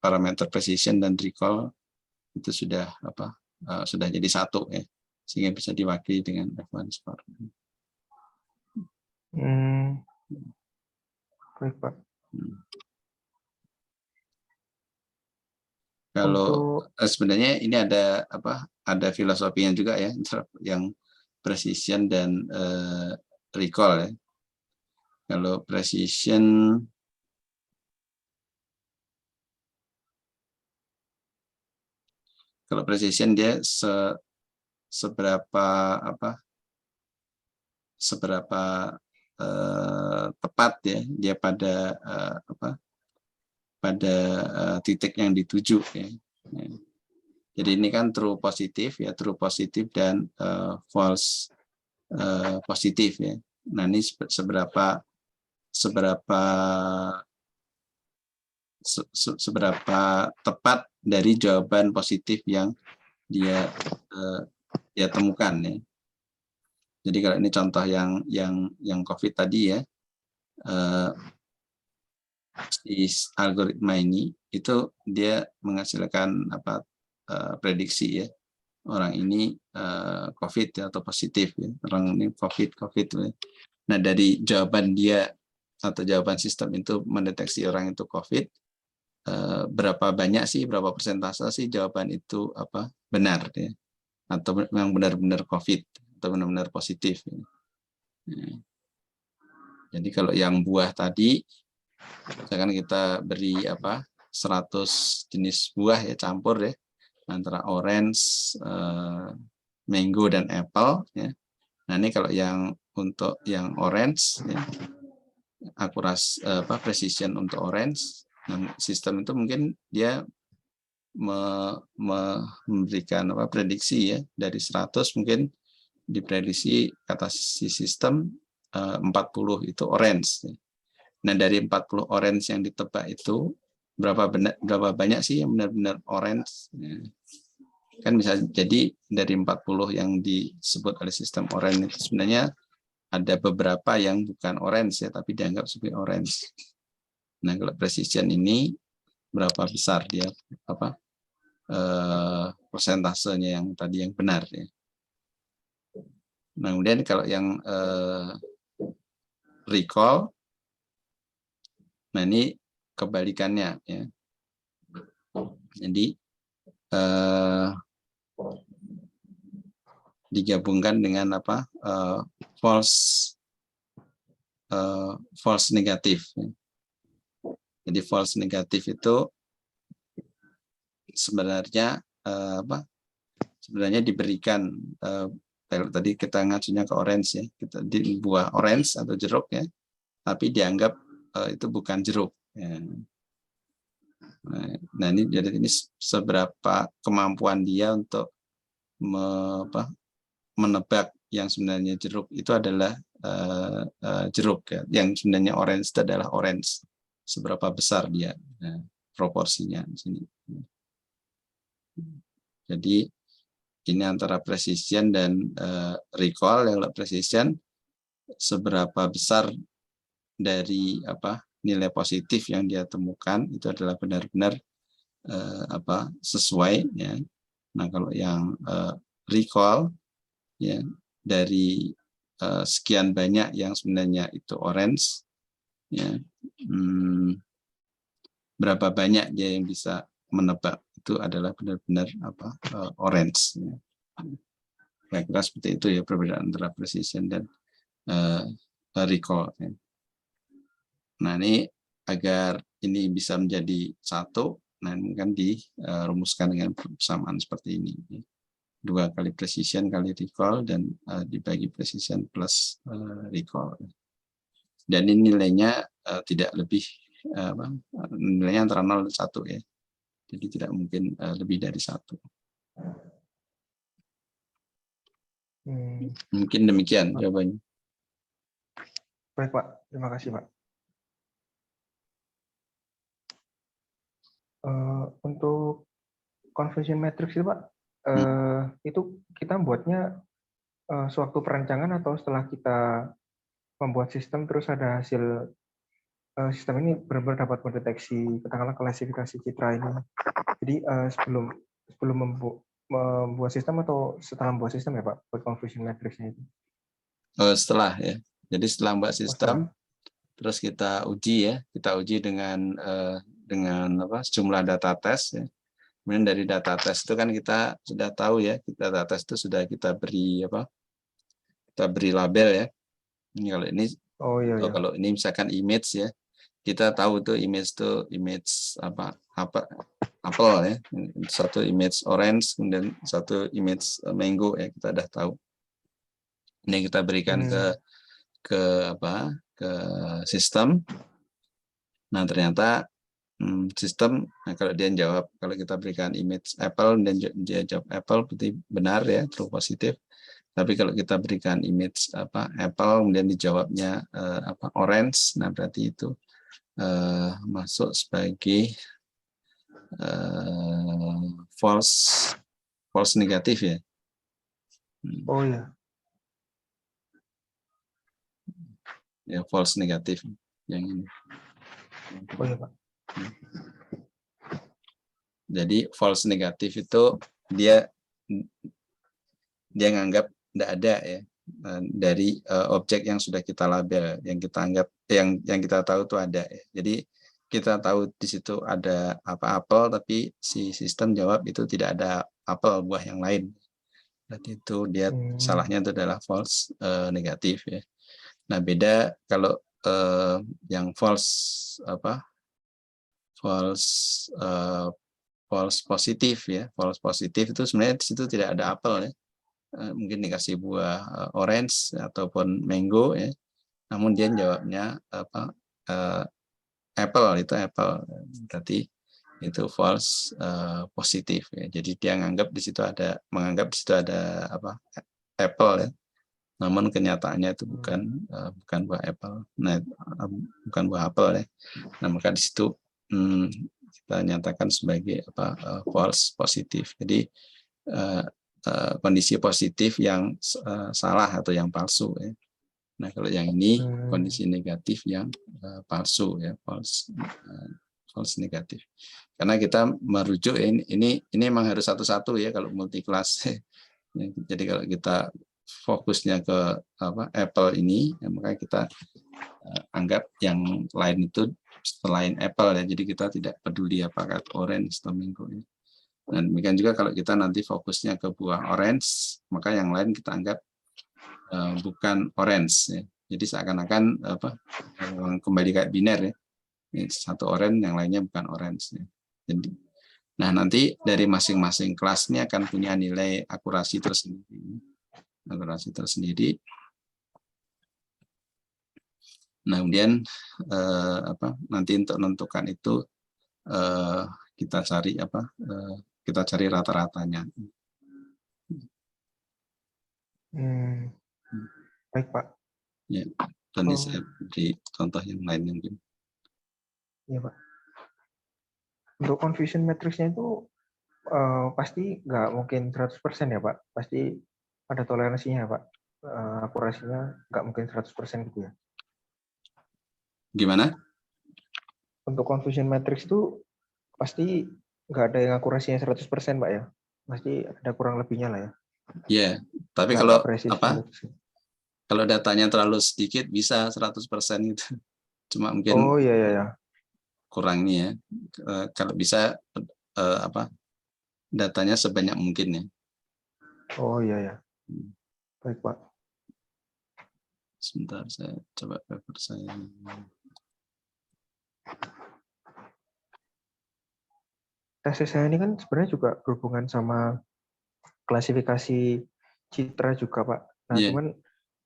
parameter precision dan recall itu sudah sudah jadi satu ya, sehingga bisa diwakili dengan F1 score. Baik Pak. Kalau sebenarnya ini ada ada filosofinya juga ya, yang precision dan recall ya. Kalau precision dia seberapa tepat ya dia pada pada titik yang dituju ya. Jadi ini kan true positif ya, true positif dan false positif ya. Nah ini seberapa tepat dari jawaban positif yang dia temukan ya. Jadi kalau ini contoh yang COVID tadi ya, algoritma ini itu dia menghasilkan prediksi ya, orang ini COVID ya, atau positif ya, orang ini COVID ya. Nah dari jawaban dia atau jawaban sistem itu mendeteksi orang itu COVID, berapa banyak sih, berapa persentase sih jawaban itu benar ya, atau memang benar-benar COVID atau benar-benar positif ya. Jadi kalau yang buah tadi, misalkan kita beri 100 jenis buah ya, campur ya, antara orange, mango dan apple ya. Nah ini kalau yang untuk yang orange ya, precision untuk orange, nah, sistem itu mungkin dia memberikan prediksi ya, dari 100 mungkin diprediksi kata si sistem 40 itu orange. Nah dari 40 orange yang ditebak itu berapa banyak sih yang benar-benar orange? Kan bisa jadi dari 40 yang disebut oleh sistem orange itu sebenarnya ada beberapa yang bukan orange ya, tapi dianggap sebagai orange. Nah kalau precision ini berapa besar dia persentasenya yang tadi yang benar ya. Nah kemudian kalau yang recall, nah ini kebalikannya ya. Jadi digabungkan dengan false negatif. Jadi false negatif itu sebenarnya sebenarnya diberikan tadi kita ngacunya ke orange ya, kita di buah orange atau jeruk ya, tapi dianggap itu bukan jeruk ya. Nah ini jadi ini seberapa kemampuan dia untuk menebak yang sebenarnya jeruk itu adalah jeruk ya, yang sebenarnya orange itu adalah orange, seberapa besar dia proporsinya di sini. Jadi ini antara precision dan recall. Yang precision seberapa besar dari nilai positif yang dia temukan itu adalah benar-benar sesuai ya. Nah kalau yang recall ya dari sekian banyak yang sebenarnya itu orange, ya, berapa banyak dia yang bisa menebak itu adalah benar-benar orange. Ya. Kira-kira seperti itu ya perbedaan antara precision dan recall. Ya. Nah ini agar ini bisa menjadi satu, nah ini kan dirumuskan dengan persamaan seperti ini. 2 kali precision kali recall dan dibagi precision plus recall. Dan ini nilainya tidak lebih nilainya antara 0 dan 1 ya. Jadi tidak mungkin lebih dari 1. Mungkin demikian jawabannya. Baik Pak, terima kasih Pak. Untuk conversion matrix itu Pak, itu kita buatnya sewaktu perancangan atau setelah kita membuat sistem terus ada hasil sistem ini benar-benar dapat mendeteksi katakanlah klasifikasi citra ini. Jadi sebelum membuat sistem atau setelah membuat sistem ya Pak, buat conversion matrixnya itu? Setelah ya. Jadi setelah membuat sistem, terus kita uji ya, kita uji dengan sejumlah data tes ya. Kemudian dari data tes itu kan kita sudah tahu ya, data tes itu sudah kita beri kita beri label ya. Ini kalau ini misalkan image ya, kita tahu tuh image apel ya, satu image orange, kemudian satu image mango ya, kita udah tahu. Ini kita berikan ke sistem. Nah ternyata sistem, kalau dia jawab, kalau kita berikan image apple dan dia jawab apple, berarti benar ya, true positif. Tapi kalau kita berikan image apple kemudian dijawabnya orange, nah berarti itu masuk sebagai false negatif ya. Oh ya. Ya false negatif yang ini. Oh ya Pak. Jadi false negatif itu dia nganggap tidak ada ya dari objek yang sudah kita label, yang kita anggap yang kita tahu itu ada ya. Jadi kita tahu di situ ada apel, tapi si sistem jawab itu tidak ada apel, buah yang lain. Berarti itu dia salahnya itu adalah false negatif ya. Nah beda kalau yang false false positif ya. False positif itu sebenarnya di situ tidak ada apel ya. Mungkin dikasih buah orange ataupun mango ya, namun dia jawabnya apple, itu apple, berarti itu false positif ya. Jadi dia menganggap di situ ada apple ya, namun kenyataannya itu bukan buah apple. Nah bukan buah apel ya. Nah maka di situ kita nyatakan sebagai false positif. Jadi kondisi positif yang salah atau yang palsu ya. Nah kalau yang ini kondisi negatif yang palsu ya, false negatif. Karena kita merujuk ini memang harus satu-satu ya kalau multi kelas. Jadi kalau kita fokusnya ke apple ini, ya, maka kita anggap yang lain itu selain apple ya. Jadi kita tidak peduli apakah orange atau mango ya. Dan demikian juga kalau kita nanti fokusnya ke buah orange, maka yang lain kita anggap bukan orange ya. Jadi seakan-akan kembali kayak biner ya. Satu orange, yang lainnya bukan orange ya. Jadi nah nanti dari masing-masing kelas ini akan punya nilai akurasi tersendiri. Nah, kemudian nanti untuk menentukan itu kita cari rata-ratanya. Baik Pak. Ya, nanti saya beri contoh yang lain mungkin. Iya Pak. Untuk confusion matrixnya itu pasti nggak mungkin 100% ya Pak. Pasti ada toleransinya Pak. Akurasinya nggak mungkin 100% gitu ya. Gimana? Untuk confusion matrix itu pasti nggak ada yang akurasinya 100% Pak ya. Pasti ada kurang lebihnya lah ya. Ya, tapi nggak kalau presis apa? gitu. Kalau datanya terlalu sedikit bisa 100% gitu. Cuma mungkin Oh iya iya ya. kurang nih ya. Kalau bisa apa? Datanya sebanyak mungkin ya. Oh iya ya. Baik Pak. Sebentar saya coba paper saya. Tesis saya ini kan sebenarnya juga berhubungan sama klasifikasi citra juga Pak. Nah Iya, cuman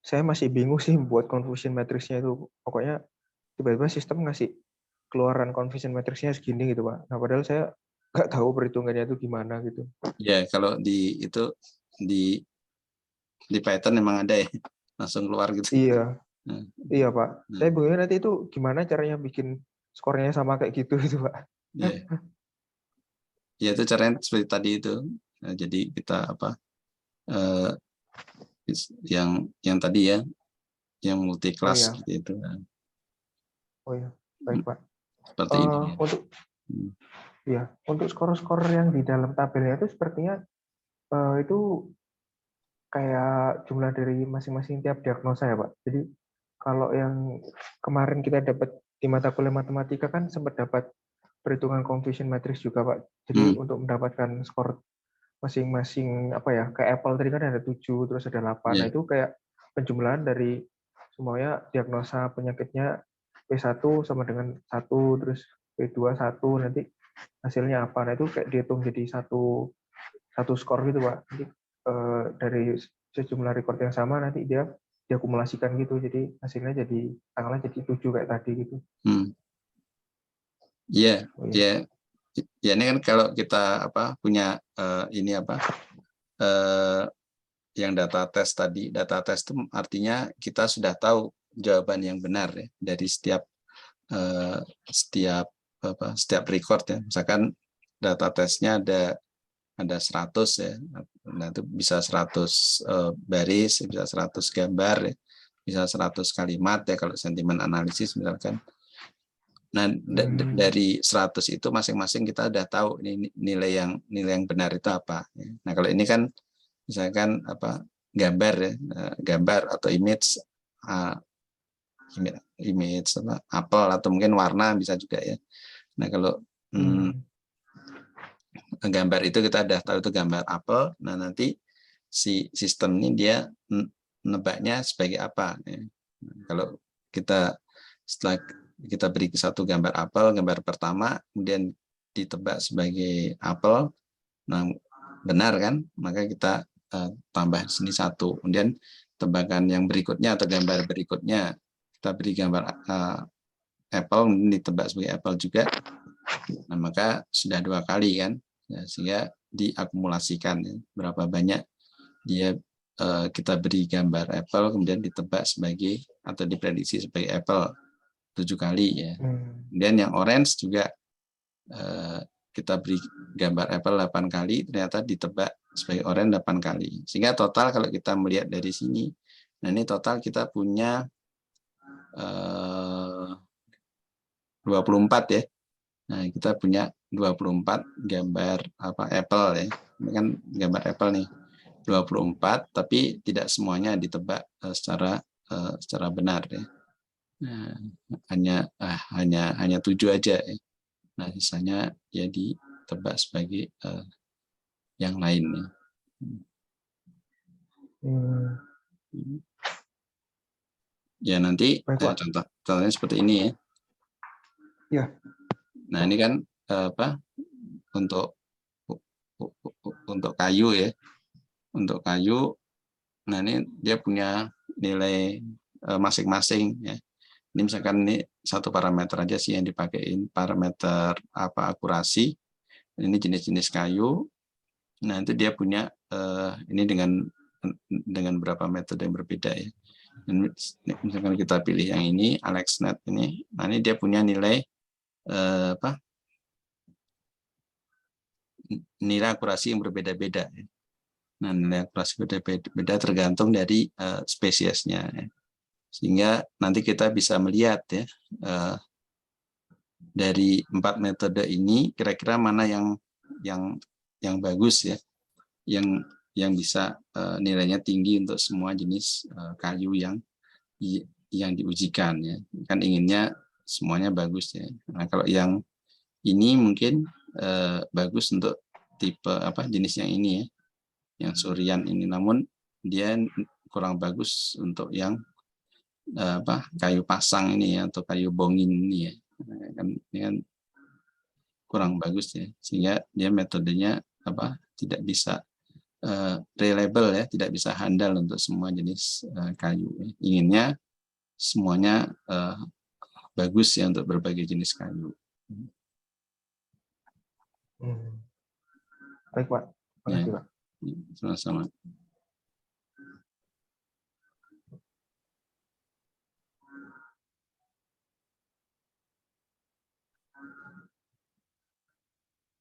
saya masih bingung sih buat confusion matrixnya itu. Pokoknya tiba-tiba sistem ngasih keluaran confusion matrixnya segini gitu Pak. Nah padahal saya nggak tahu perhitungannya itu gimana gitu. ya kalau di itu di Python memang ada ya, langsung keluar gitu. Iya, Nah, iya Pak. nah, Saya bingungnya nanti itu gimana caranya bikin skornya sama kayak gitu itu Pak. ya, ya itu caranya seperti tadi itu. Nah, jadi kita apa? eh, yang tadi ya, yang multi Oh class iya, seperti itu. Nah, oh iya, baik Pak. seperti ini ya. Untuk ya, untuk skor-skor yang di dalam tabelnya itu sepertinya itu kayak jumlah dari masing-masing tiap diagnosa ya Pak. Jadi kalau yang kemarin kita dapat di mata kuliah matematika kan sempat dapat perhitungan confusion matrix juga Pak. Jadi Hmm, untuk mendapatkan skor masing-masing apa ya, kayak Apple tadi kan ada 7 terus ada 8. Nah, ya, itu kayak penjumlahan dari semuanya diagnosa penyakitnya P1 sama dengan 1 terus P2 1 nanti hasilnya apa. Nah, itu kayak dihitung jadi satu satu skor gitu, Pak. Jadi dari sejumlah record yang sama nanti dia diakumulasikan gitu. Jadi hasilnya jadi tanggalnya jadi 7 kayak tadi gitu. hmm, ya, Oh iya. ya, ya ini kan kalau kita apa punya ini apa eh, yang data tes itu artinya kita sudah tahu jawaban yang benar ya dari eh, setiap setiap record ya. Misalkan data tesnya ada 100 ya. Nah, itu bisa 100 baris, bisa 100 gambar ya. Bisa 100 kalimat ya kalau sentimen analisis misalkan. Nah, Hmm. dari 100 itu masing-masing kita udah tahu ini nilai yang benar itu apa ya. Nah, kalau ini kan misalkan apa gambar ya, gambar atau uh, image apa apel atau mungkin warna bisa juga ya. Nah, kalau Hmm. gambar itu kita udah tahu itu gambar apel, nah nanti si sistem ini dia nebaknya sebagai apa ya. Nah, kalau kita setelah kita beri satu gambar apel, gambar pertama kemudian ditebak sebagai apel, nah benar kan, maka kita tambah sini satu, kemudian tebakan yang berikutnya atau gambar berikutnya kita beri gambar apple, kemudian ditebak sebagai apple juga, nah maka sudah 2 kali kan ya, sehingga diakumulasikan ya, berapa banyak dia kita beri gambar apple kemudian ditebak sebagai atau diprediksi sebagai apple 7 kali ya. Hmm. Kemudian yang orange juga kita beri gambar apple 8 kali, ternyata ditebak sebagai orange 8 kali. Sehingga total kalau kita melihat dari sini, nah ini total kita punya 24 ya. Nah, kita punya 24 gambar apa apple ya. Ini kan gambar apple nih. 24 tapi tidak semuanya ditebak secara benar ya. Nah, hanya 7 aja ya. Nah, sisanya ya ditebak sebagai yang lainnya. Hmm. Ya nanti Baik, Pak. contohnya seperti ini ya. Ya. Nah, ini kan apa untuk kayu ya. Untuk kayu, nah ini dia punya nilai masing-masing ya. Ini misalkan ini satu parameter aja sih yang dipakein, parameter apa akurasi. Ini jenis-jenis kayu. Nah, itu dia punya ini dengan berapa metode yang berbeda ya. Dan misalkan kita pilih yang ini AlexNet ini, nah ini dia punya nilai apa? Nilai akurasi yang berbeda-beda. Nah, nilai akurasi berbeda tergantung dari spesiesnya. Ya. Sehingga nanti kita bisa melihat ya dari 4 metode ini kira-kira mana yang bagus ya, yang yang bisa nilainya tinggi untuk semua jenis kayu yang diujikan ya. Kan inginnya semuanya bagus ya. Nah, kalau yang ini mungkin bagus untuk tipe jenis yang ini ya, yang surian ini, namun dia kurang bagus untuk yang kayu pasang ini ya, atau kayu bongin ini ya. Ini kan kurang bagus ya, sehingga dia metodenya tidak bisa reliable ya, tidak bisa handal untuk semua jenis kayu. Inginnya semuanya bagus ya untuk berbagai jenis kayu. Baik Pak, terima kasih Pak. Sama-sama.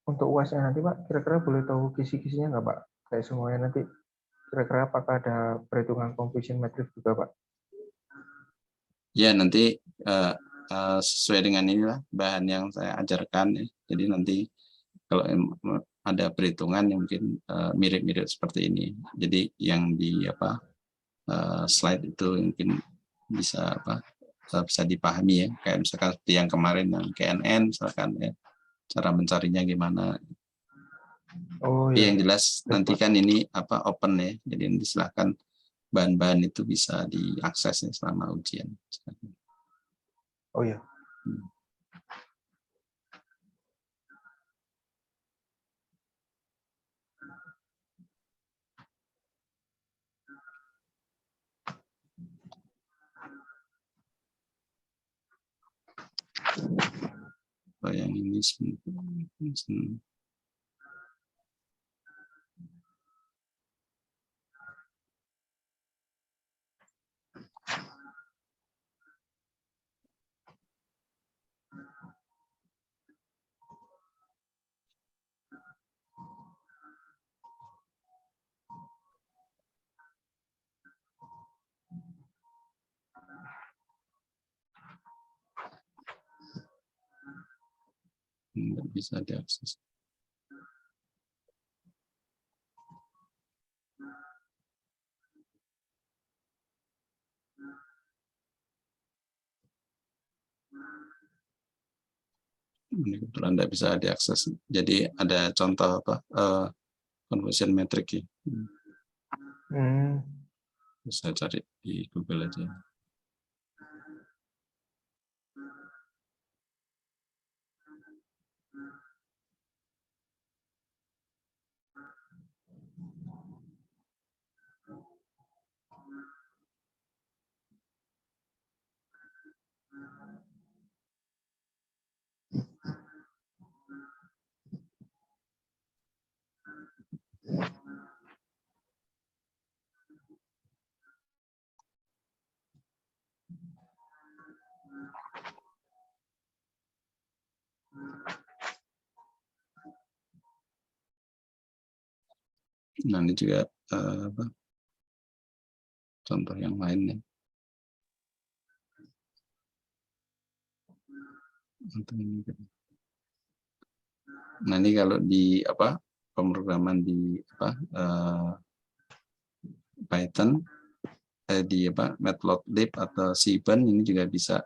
Untuk UASnya nanti Pak, kira-kira boleh tahu kisi-kisinya nggak Pak? Kayak semuanya nanti, kira-kira apakah ada perhitungan confusion matrix juga Pak? Ya, nanti sesuai dengan inilah bahan yang saya ajarkan ya. Jadi nanti kalau ada perhitungan yang mungkin mirip-mirip seperti ini. Jadi yang di slide itu mungkin bisa bisa dipahami ya. Kayak misalkan seperti yang kemarin yang KNN misalkan ya, cara mencarinya gimana. Oh iya. Yang jelas nanti kan ini open ya. Jadi nanti silakan bahan-bahan itu bisa diakses ya selama ujian. Oh iya. Yang ini nggak bisa diakses. Ini kebetulan tidak bisa diakses. Jadi ada contoh conversion metric ya. Bisa cari di Google aja. Nah, ini juga contoh yang lainnya. Nah, ini kalau di pemrograman di Python di Matplotlib atau Seaborn ini juga bisa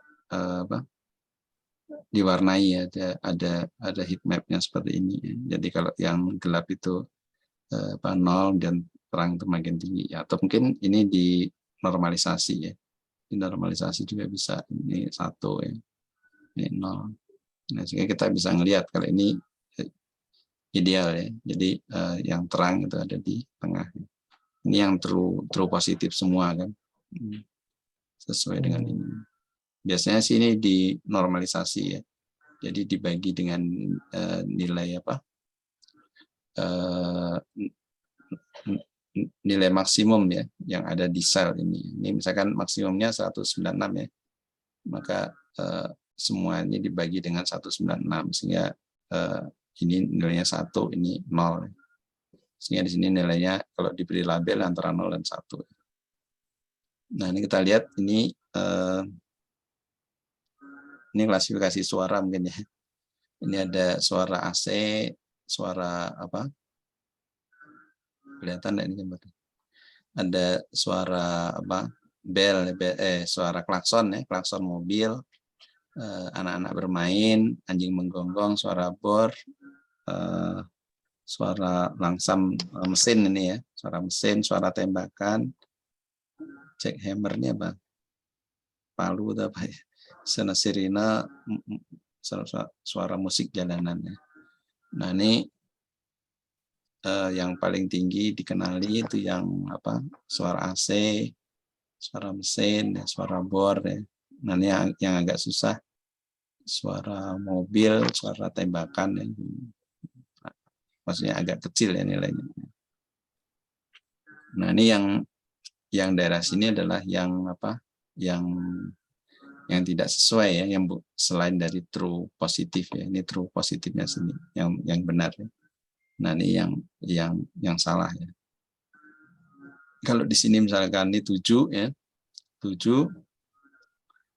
diwarnai ya, ada heat mapnya seperti ini. Jadi kalau yang gelap itu 0 dan terang itu makin tinggi ya. Atau mungkin ini dinormalisasi ya. Dinormalisasi juga bisa, ini 1 ya. Ini 0. Nah, sehingga kita bisa ngelihat kalau ini ideal ya. Jadi yang terang itu ada di tengah. Ini yang true positif semua kan. Sesuai dengan ini. Biasanya sih ini dinormalisasi ya. Jadi dibagi dengan nilai nilai maksimum ya yang ada di sel ini. Ini misalkan maksimumnya 196 ya. Maka semua ini dibagi dengan 196 sehingga ini nilainya 1, ini 0. Sehingga di sini nilainya kalau diberi label antara 0 dan 1. Nah, ini kita lihat ini klasifikasi suara mungkin ya. Ini ada suara AC, suara Kelihatan nggak ini gambarnya? Ada suara apa? Suara klakson ya, klakson mobil, anak-anak bermain, anjing menggonggong, suara bor, suara langsam mesin ini ya, suara mesin, suara tembakan, jackhammer-nya apa? Palu atau apa ya? Sana sirine, suara musik jalanan ya. Nah ini yang paling tinggi dikenali itu yang apa? Suara AC, suara mesin, ya, suara bor ya. Nah ini yang agak susah, suara mobil, suara tembakan ya. Maksudnya agak kecil ya nilainya. Nah ini yang daerah sini adalah yang apa? Yang tidak sesuai ya, yang selain dari true positif ya. Ini true positifnya sini, yang benar ya. Nah ini yang salah ya. Kalau di sini misalkan ini 7 ya, 7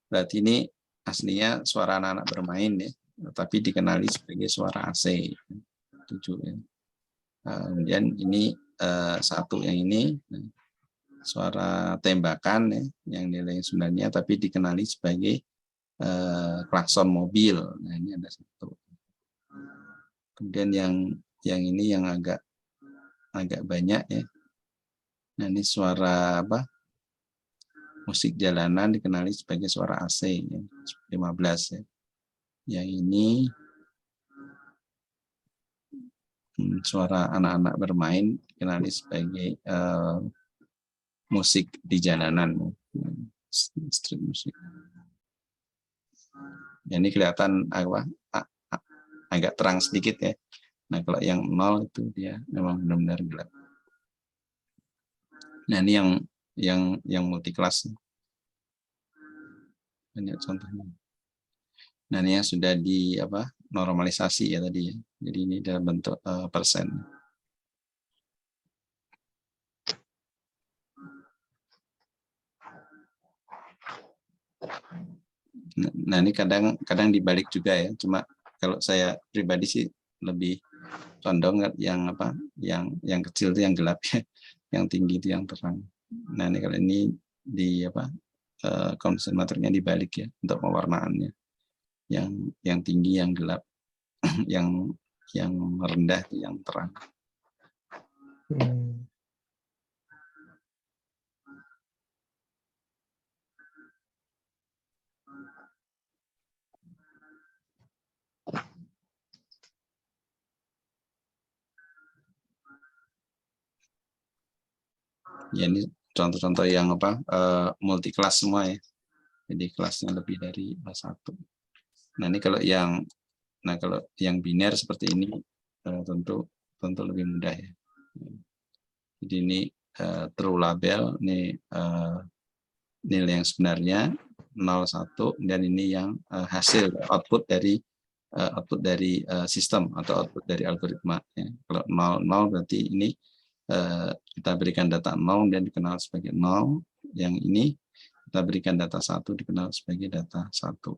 berarti ini aslinya suara anak-anak bermain ya, tapi dikenali sebagai suara AC 7 ya. Kemudian ini 1 yang ini suara tembakan ya, yang nilai sebenarnya tapi dikenali sebagai klakson mobil. Nah ini ada 1. Kemudian yang ini yang agak banyak ya. Nah ini suara apa? Musik jalanan dikenali sebagai suara AC ya, 15 ya. Yang ini suara anak-anak bermain dikenali sebagai musik di jalanan, street musik. Ini kelihatan agak terang sedikit ya. Nah kalau yang 0 itu dia memang benar-benar gelap. Nah ini yang multi kelas. Banyak contohnya. Nah ini yang sudah di apa normalisasi ya tadi ya. Jadi ini dalam bentuk persen. Nah ini kadang dibalik juga ya. Cuma kalau saya pribadi sih lebih condong yang apa? Yang kecil itu yang gelap ya, yang tinggi itu yang terang. Nah ini kalau ini di apa? Konsen materinya dibalik ya untuk pewarnaannya. Yang tinggi yang gelap, yang rendah yang terang. Ya ini contoh-contoh yang apa multi kelas semua ya. Jadi kelasnya lebih dari 1. Nah ini kalau yang biner seperti ini tentu lebih mudah ya. Jadi ini true label, ini nilai yang sebenarnya 01 dan ini yang hasil output dari sistem atau output dari algoritma ya. Kalau 00 berarti ini kita berikan data 0 dan dikenal sebagai 0, yang ini kita berikan data 1 dikenal sebagai data 1.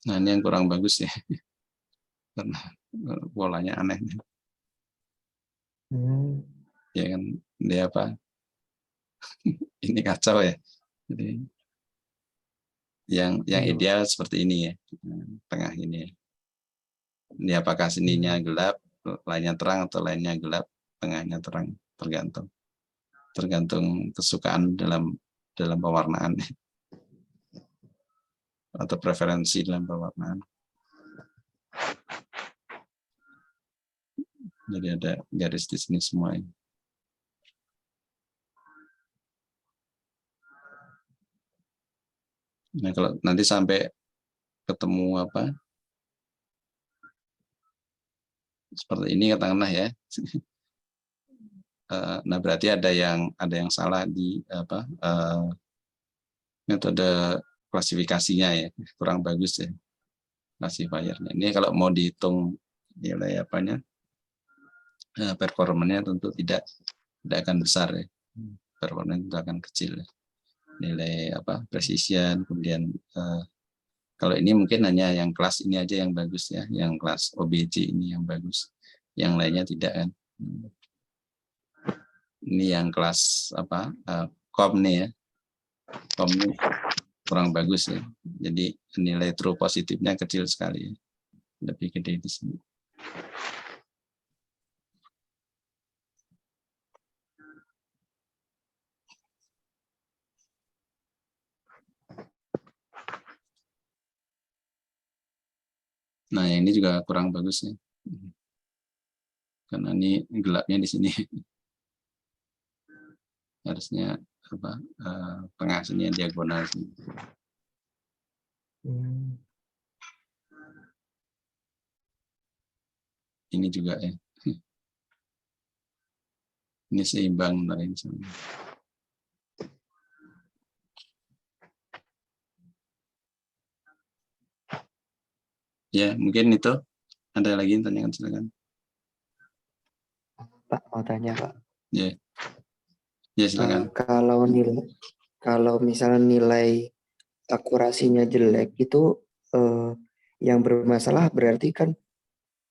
Nah ini yang kurang bagus ya, karena polanya aneh. Ya kan dia apa? Ini kacau ya. Jadi yang ideal seperti ini ya, tengah ini. Ini apakah sininya gelap, lainnya terang atau lainnya gelap, tengahnya terang, tergantung kesukaan dalam pewarnaan atau preferensi dalam pewarnaan. Jadi ada garis di sini semua ini. Nah kalau nanti sampai ketemu apa seperti ini katakanlah ya, nah berarti ada yang salah di apa metode klasifikasinya ya, kurang bagus ya classifiernya. Ini kalau mau dihitung nilai apanya performanya tentu tidak akan besar ya. Performanya tentu akan kecil ya. Nilai precision, kemudian kalau ini mungkin hanya yang kelas ini aja yang bagus ya, yang kelas OBJ ini yang bagus, yang lainnya tidak kan. Ini yang kelas COM nih ya, COM ini kurang bagus ya, jadi nilai true positifnya kecil sekali ya. Lebih gede di sini. Nah, ini juga kurang bagus ya. Karena ini gelapnya di sini. Harusnya tengah sini yang diagonal sini. Ini juga ya. Ini seimbang lain sama. Ya, mungkin itu. Ada lagi yang tanyakan, silakan. Pak, mau tanya, Pak. Ya. Ya, silakan. Kalau misalnya nilai akurasinya jelek itu yang bermasalah berarti kan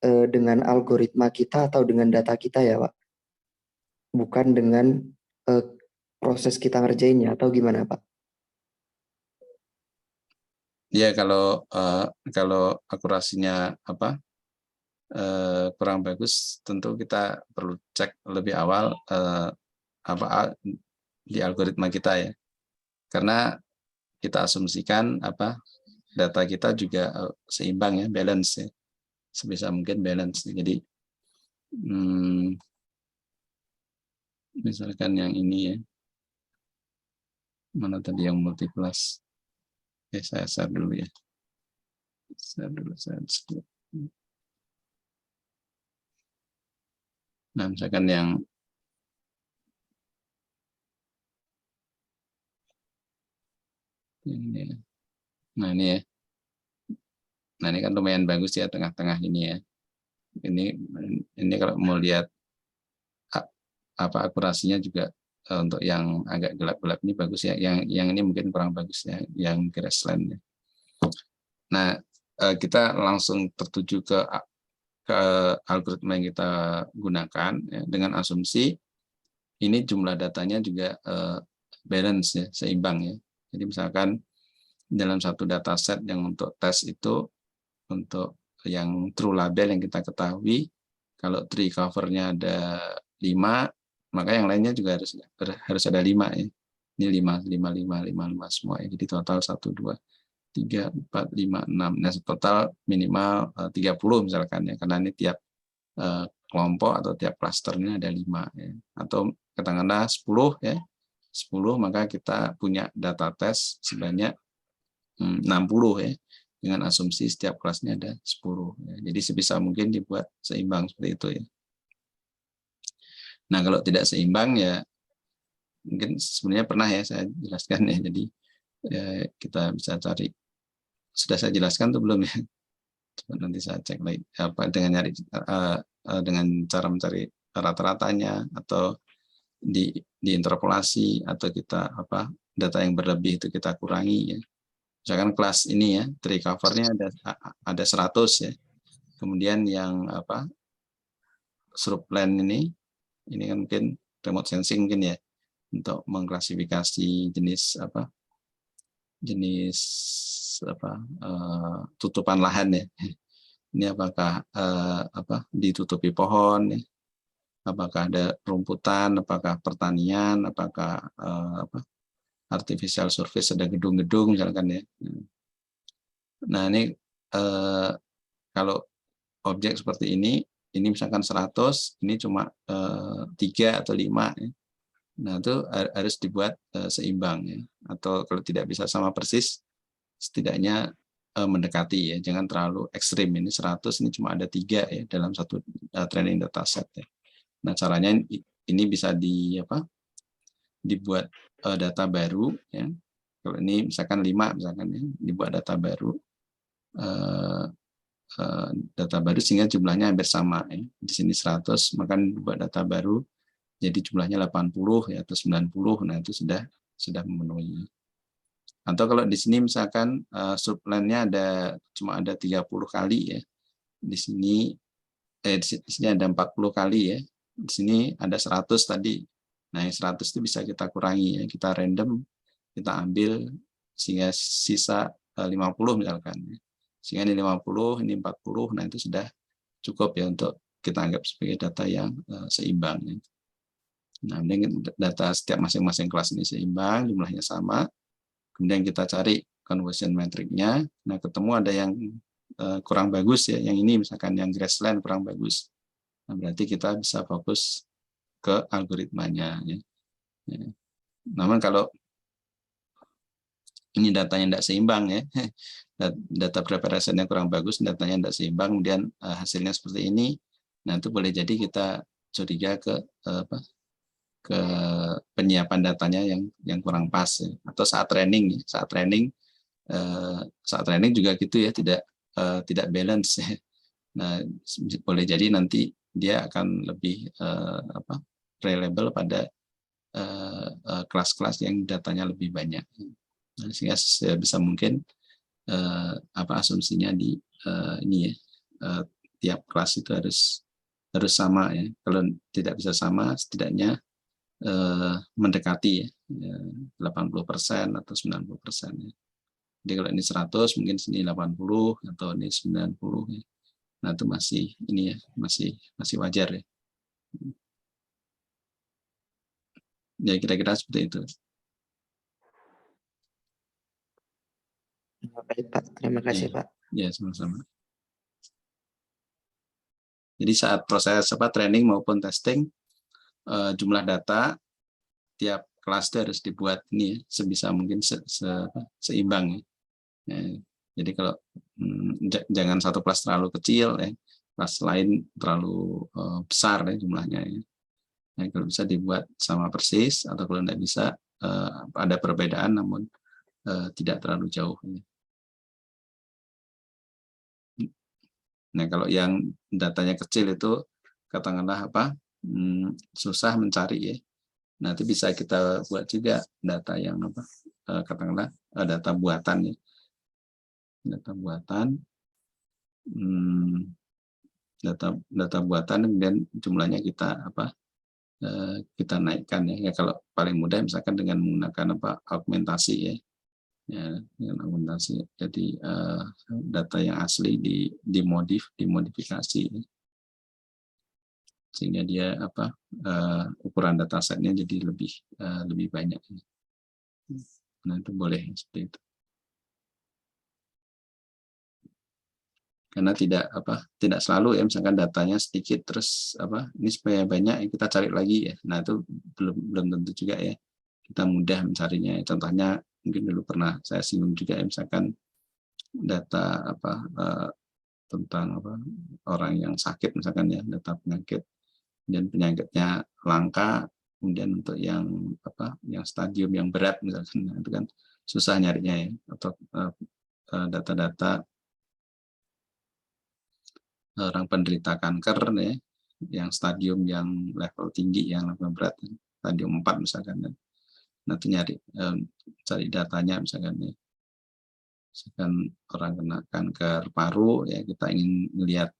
dengan algoritma kita atau dengan data kita ya, Pak. Bukan dengan proses kita ngerjainnya atau gimana, Pak? Ya, kalau akurasinya kurang bagus, tentu kita perlu cek lebih awal di algoritma kita ya. Karena kita asumsikan data kita juga seimbang ya, balance ya. Sebisa mungkin balance. Jadi misalkan yang ini ya. Mana tadi yang multiplas? Saya share dulu ya. Nah, misalkan yang ini ya. Nah, ini ya. Nah, ini kan lumayan bagus ya, tengah-tengah ini ya. Ini kalau mau lihat akurasinya juga untuk yang agak gelap-gelap ini bagus ya. Yang ini mungkin kurang bagus ya, yang grassland ya. Nah, kita langsung tertuju ke algoritma yang kita gunakan ya, dengan asumsi ini jumlah datanya juga balance ya, seimbang ya. Jadi misalkan dalam satu dataset yang untuk tes itu, untuk yang true label yang kita ketahui, kalau tree covernya ada 5, maka yang lainnya juga harus ada 5 ya. Ini 5 semua ya. Jadi total 1, 2, 3, 4, 5, 6. Nah, total minimal 30 misalkan ya, karena ini tiap kelompok atau tiap klasternya ada 5 ya. Atau katakanlah 10 ya. 10, maka kita punya data tes sebanyak 60 ya, dengan asumsi setiap kelasnya ada 10 ya. Jadi sebisa mungkin dibuat seimbang seperti itu ya. Nah, kalau tidak seimbang ya mungkin sebenarnya pernah ya saya jelaskan ya. Jadi kita bisa cari. Sudah saya jelaskan tuh belum ya? Coba nanti saya cek lagi dengan dengan cara mencari rata-ratanya, atau di interpolasi, atau kita data yang berlebih itu kita kurangi ya. Misalkan kelas ini ya, tree covernya ada 100 ya. Kemudian yang shrubland ini kan mungkin remote sensing mungkin ya, untuk mengklasifikasi jenis tutupan lahan ya. Ini apakah ditutupi pohon ya? Apakah ada rumputan, apakah pertanian, apakah artificial surface, ada gedung-gedung misalkan ya. Nah, ini kalau objek seperti ini misalkan 100, ini cuma 3 atau 5 ya. Nah, itu harus dibuat seimbang ya. Atau kalau tidak bisa sama persis, setidaknya mendekati ya, jangan terlalu ekstrim. Ini 100, ini cuma ada 3 ya dalam satu training dataset ya. Nah, caranya ini bisa dibuat data baru ya. Kalau ini misalkan 5 misalkan ya, dibuat data baru data baru sehingga jumlahnya hampir sama ya. Di sini 100, maka buat data baru jadi jumlahnya 80 ya atau 90. Nah, itu sudah memenuhi. Atau kalau di sini misalkan subline-nya cuma ada 30 kali ya. Di sini di sini ada 40 kali ya. Di sini ada 100 tadi. Nah, yang 100 itu bisa kita kurangi ya. Kita random, kita ambil sehingga sisa 50 misalkan. Sehingga ini 50, ini 40. Nah, itu sudah cukup ya untuk kita anggap sebagai data yang seimbang ya. Nah, data setiap masing-masing kelas ini seimbang, jumlahnya sama. Kemudian kita cari conversion metric-nya. Nah, ketemu ada yang kurang bagus ya. Yang ini misalkan yang grassland kurang bagus. Nah, berarti kita bisa fokus ke algoritmanya ya. Namun kalau ini datanya tidak seimbang ya, data preparation-nya kurang bagus, datanya tidak seimbang, kemudian hasilnya seperti ini. Nah, itu boleh jadi kita curiga ke penyiapan datanya yang kurang pas ya. Atau saat training ya. Saat training juga gitu ya, tidak balance ya. Nah, boleh jadi nanti dia akan lebih reliable pada kelas-kelas yang datanya lebih banyak. Nah, sehingga bisa mungkin asumsinya di ini ya, tiap kelas itu harus sama ya. Kalau tidak bisa sama, setidaknya mendekati ya, 80% atau 90% ya. Jadi kalau ini 100 mungkin sini 80 atau ini 90 ya. Nah, itu masih ini ya, masih wajar ya. Ya kira-kira seperti itu. Baik, Pak. Terima kasih, Ya, Pak. ya sama-sama. Jadi saat proses training maupun testing, jumlah data tiap kelas itu harus dibuat ini ya, sebisa mungkin seimbang ya. Ya, jadi kalau jangan satu kelas terlalu kecil ya, kelas lain terlalu besar ya jumlahnya ya. Nah, kalau bisa dibuat sama persis, atau kalau tidak bisa ada perbedaan namun tidak terlalu jauh ya. Nah, kalau yang datanya kecil itu katakanlah susah mencari ya. Nanti bisa kita buat juga data yang katakanlah data buatan ya. Data buatan, data buatan, kemudian jumlahnya kita kita naikkan ya. Ya kalau paling mudah misalkan dengan menggunakan augmentasi ya. Ya, dengan augmentasi. Jadi data yang asli dimodifikasi ya. Sehingga dia ukuran datasetnya jadi lebih banyak. Nah, itu boleh seperti itu. Karena tidak selalu ya, misalkan datanya sedikit terus ini supaya banyak kita cari lagi ya. Nah, itu belum tentu juga ya kita mudah mencarinya. Contohnya mungkin dulu pernah saya singgung juga ya, misalkan data tentang orang yang sakit misalkan ya, data penyakit dan penyakitnya langka, kemudian untuk yang stadium yang berat misalkan, nah, itu kan susah nyarinya ya. Atau data-data orang penderita kanker ya, yang stadium yang level tinggi, yang level berat, stadium 4 misalkan. Nah, itu cari datanya misalkan ya. Misalkan orang kena kanker paru ya, kita ingin melihat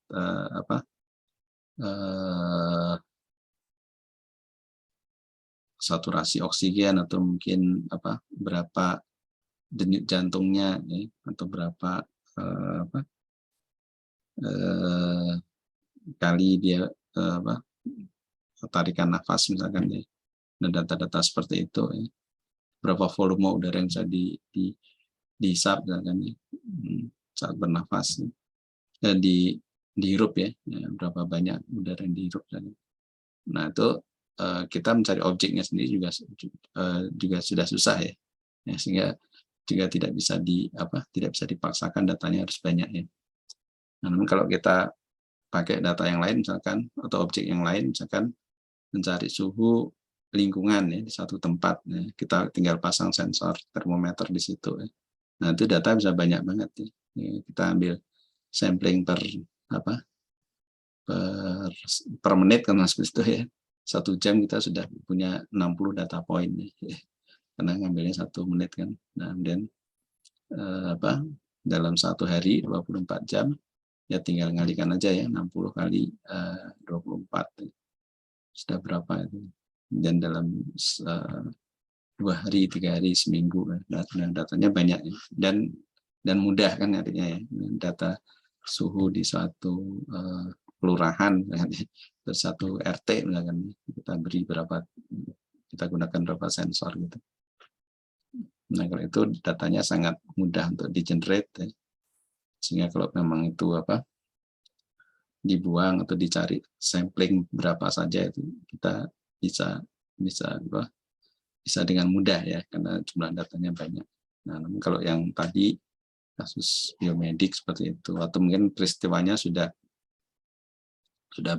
saturasi oksigen atau mungkin berapa denyut jantungnya ya, atau berapa kali dia tarikan nafas misalkan ya. Dan data-data seperti itu ya. Berapa volume udara yang bisa dihisap misalkan ya, saat bernafas ya. Dihirup ya, berapa banyak udara yang dihirup. Nah, itu kita mencari objeknya sendiri juga sudah susah ya. Sehingga juga tidak bisa dipaksakan datanya harus banyak ya. Nah, namun kalau kita pakai data yang lain misalkan, atau objek yang lain misalkan mencari suhu lingkungan ya di satu tempat ya, kita tinggal pasang sensor termometer di situ ya. Nah, itu data bisa banyak banget ya. Kita ambil sampling per menit kan seperti itu ya. 1 jam kita sudah punya 60 data point ya. Karena ngambilnya 1 menit kan. Nah, kemudian dalam 1 hari 24 jam ya tinggal ngalikan aja ya 60 kali 24 sudah berapa itu. Dan dalam 2 hari, 3 hari, seminggu datanya banyak ya. Dan mudah kan artinya ya, data suhu di suatu kelurahan, terus 1 RT misalkan kita beri kita gunakan berapa sensor gitu. Nah kalau itu datanya sangat mudah untuk di-generate ya. Sehingga kalau memang itu dibuang atau dicari sampling berapa saja itu kita bisa dengan mudah ya karena jumlah datanya banyak. Nah, namun kalau yang tadi kasus biomedik seperti itu atau mungkin peristiwanya sudah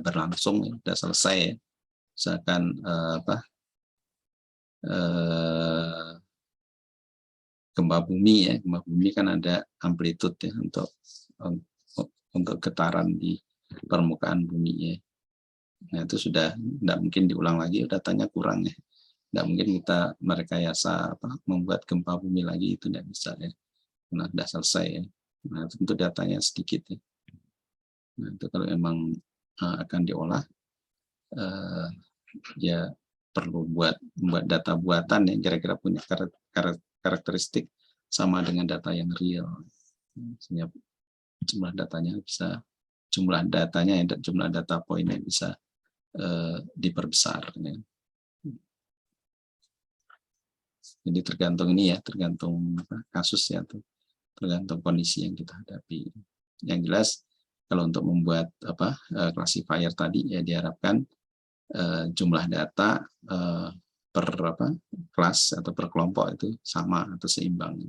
berlangsung ya, sudah selesai ya. Misalkan gempa bumi ya, gempa bumi kan ada amplitude ya untuk getaran di permukaan bumi ya. Nah itu sudah tidak mungkin diulang lagi, datanya kurang ya. Tidak mungkin kita merekayasa membuat gempa bumi lagi, itu tidak bisa ya. Nah sudah selesai ya. Nah tentu datanya sedikit ya. Nah itu kalau memang akan diolah ya perlu membuat data buatan yang kira-kira punya karakteristik sama dengan data yang real. Sehingga jumlah datanya jumlah data poinnya bisa diperbesar ya. Jadi tergantung kasus ya, tergantung kondisi yang kita hadapi. Yang jelas kalau untuk membuat classifier tadi ya diharapkan jumlah data per kelas atau per kelompok itu sama atau seimbang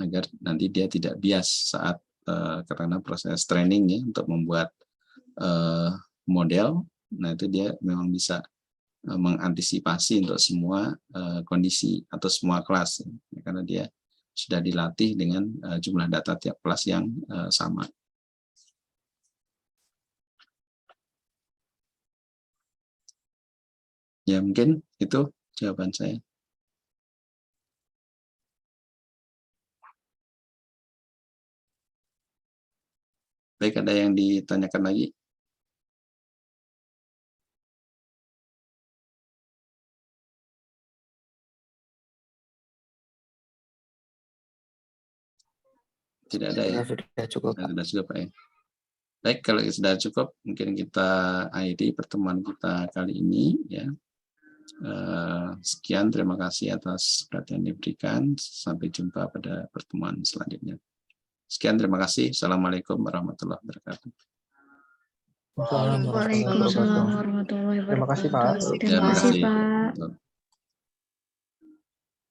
agar nanti dia tidak bias saat karena proses training ya untuk membuat model. Nah itu dia memang bisa mengantisipasi untuk semua kondisi atau semua kelas ya, karena dia sudah dilatih dengan jumlah data tiap kelas yang sama. Ya mungkin itu jawaban saya. Baik, ada yang ditanyakan lagi? Tidak ada ya? Sudah cukup, Pak. Sudah cukup, Pak ya. Baik, kalau sudah cukup, mungkin kita akhiri pertemuan kita kali ini ya. Sekian, terima kasih atas perhatian diberikan. Sampai jumpa pada pertemuan selanjutnya. Sekian, terima kasih. Assalamualaikum warahmatullahi wabarakatuh. Waalaikumsalam warahmatullahi wabarakatuh. Waalaikumsalam warahmatullahi wabarakatuh. Terima kasih, Pak. Terima kasih, Pak.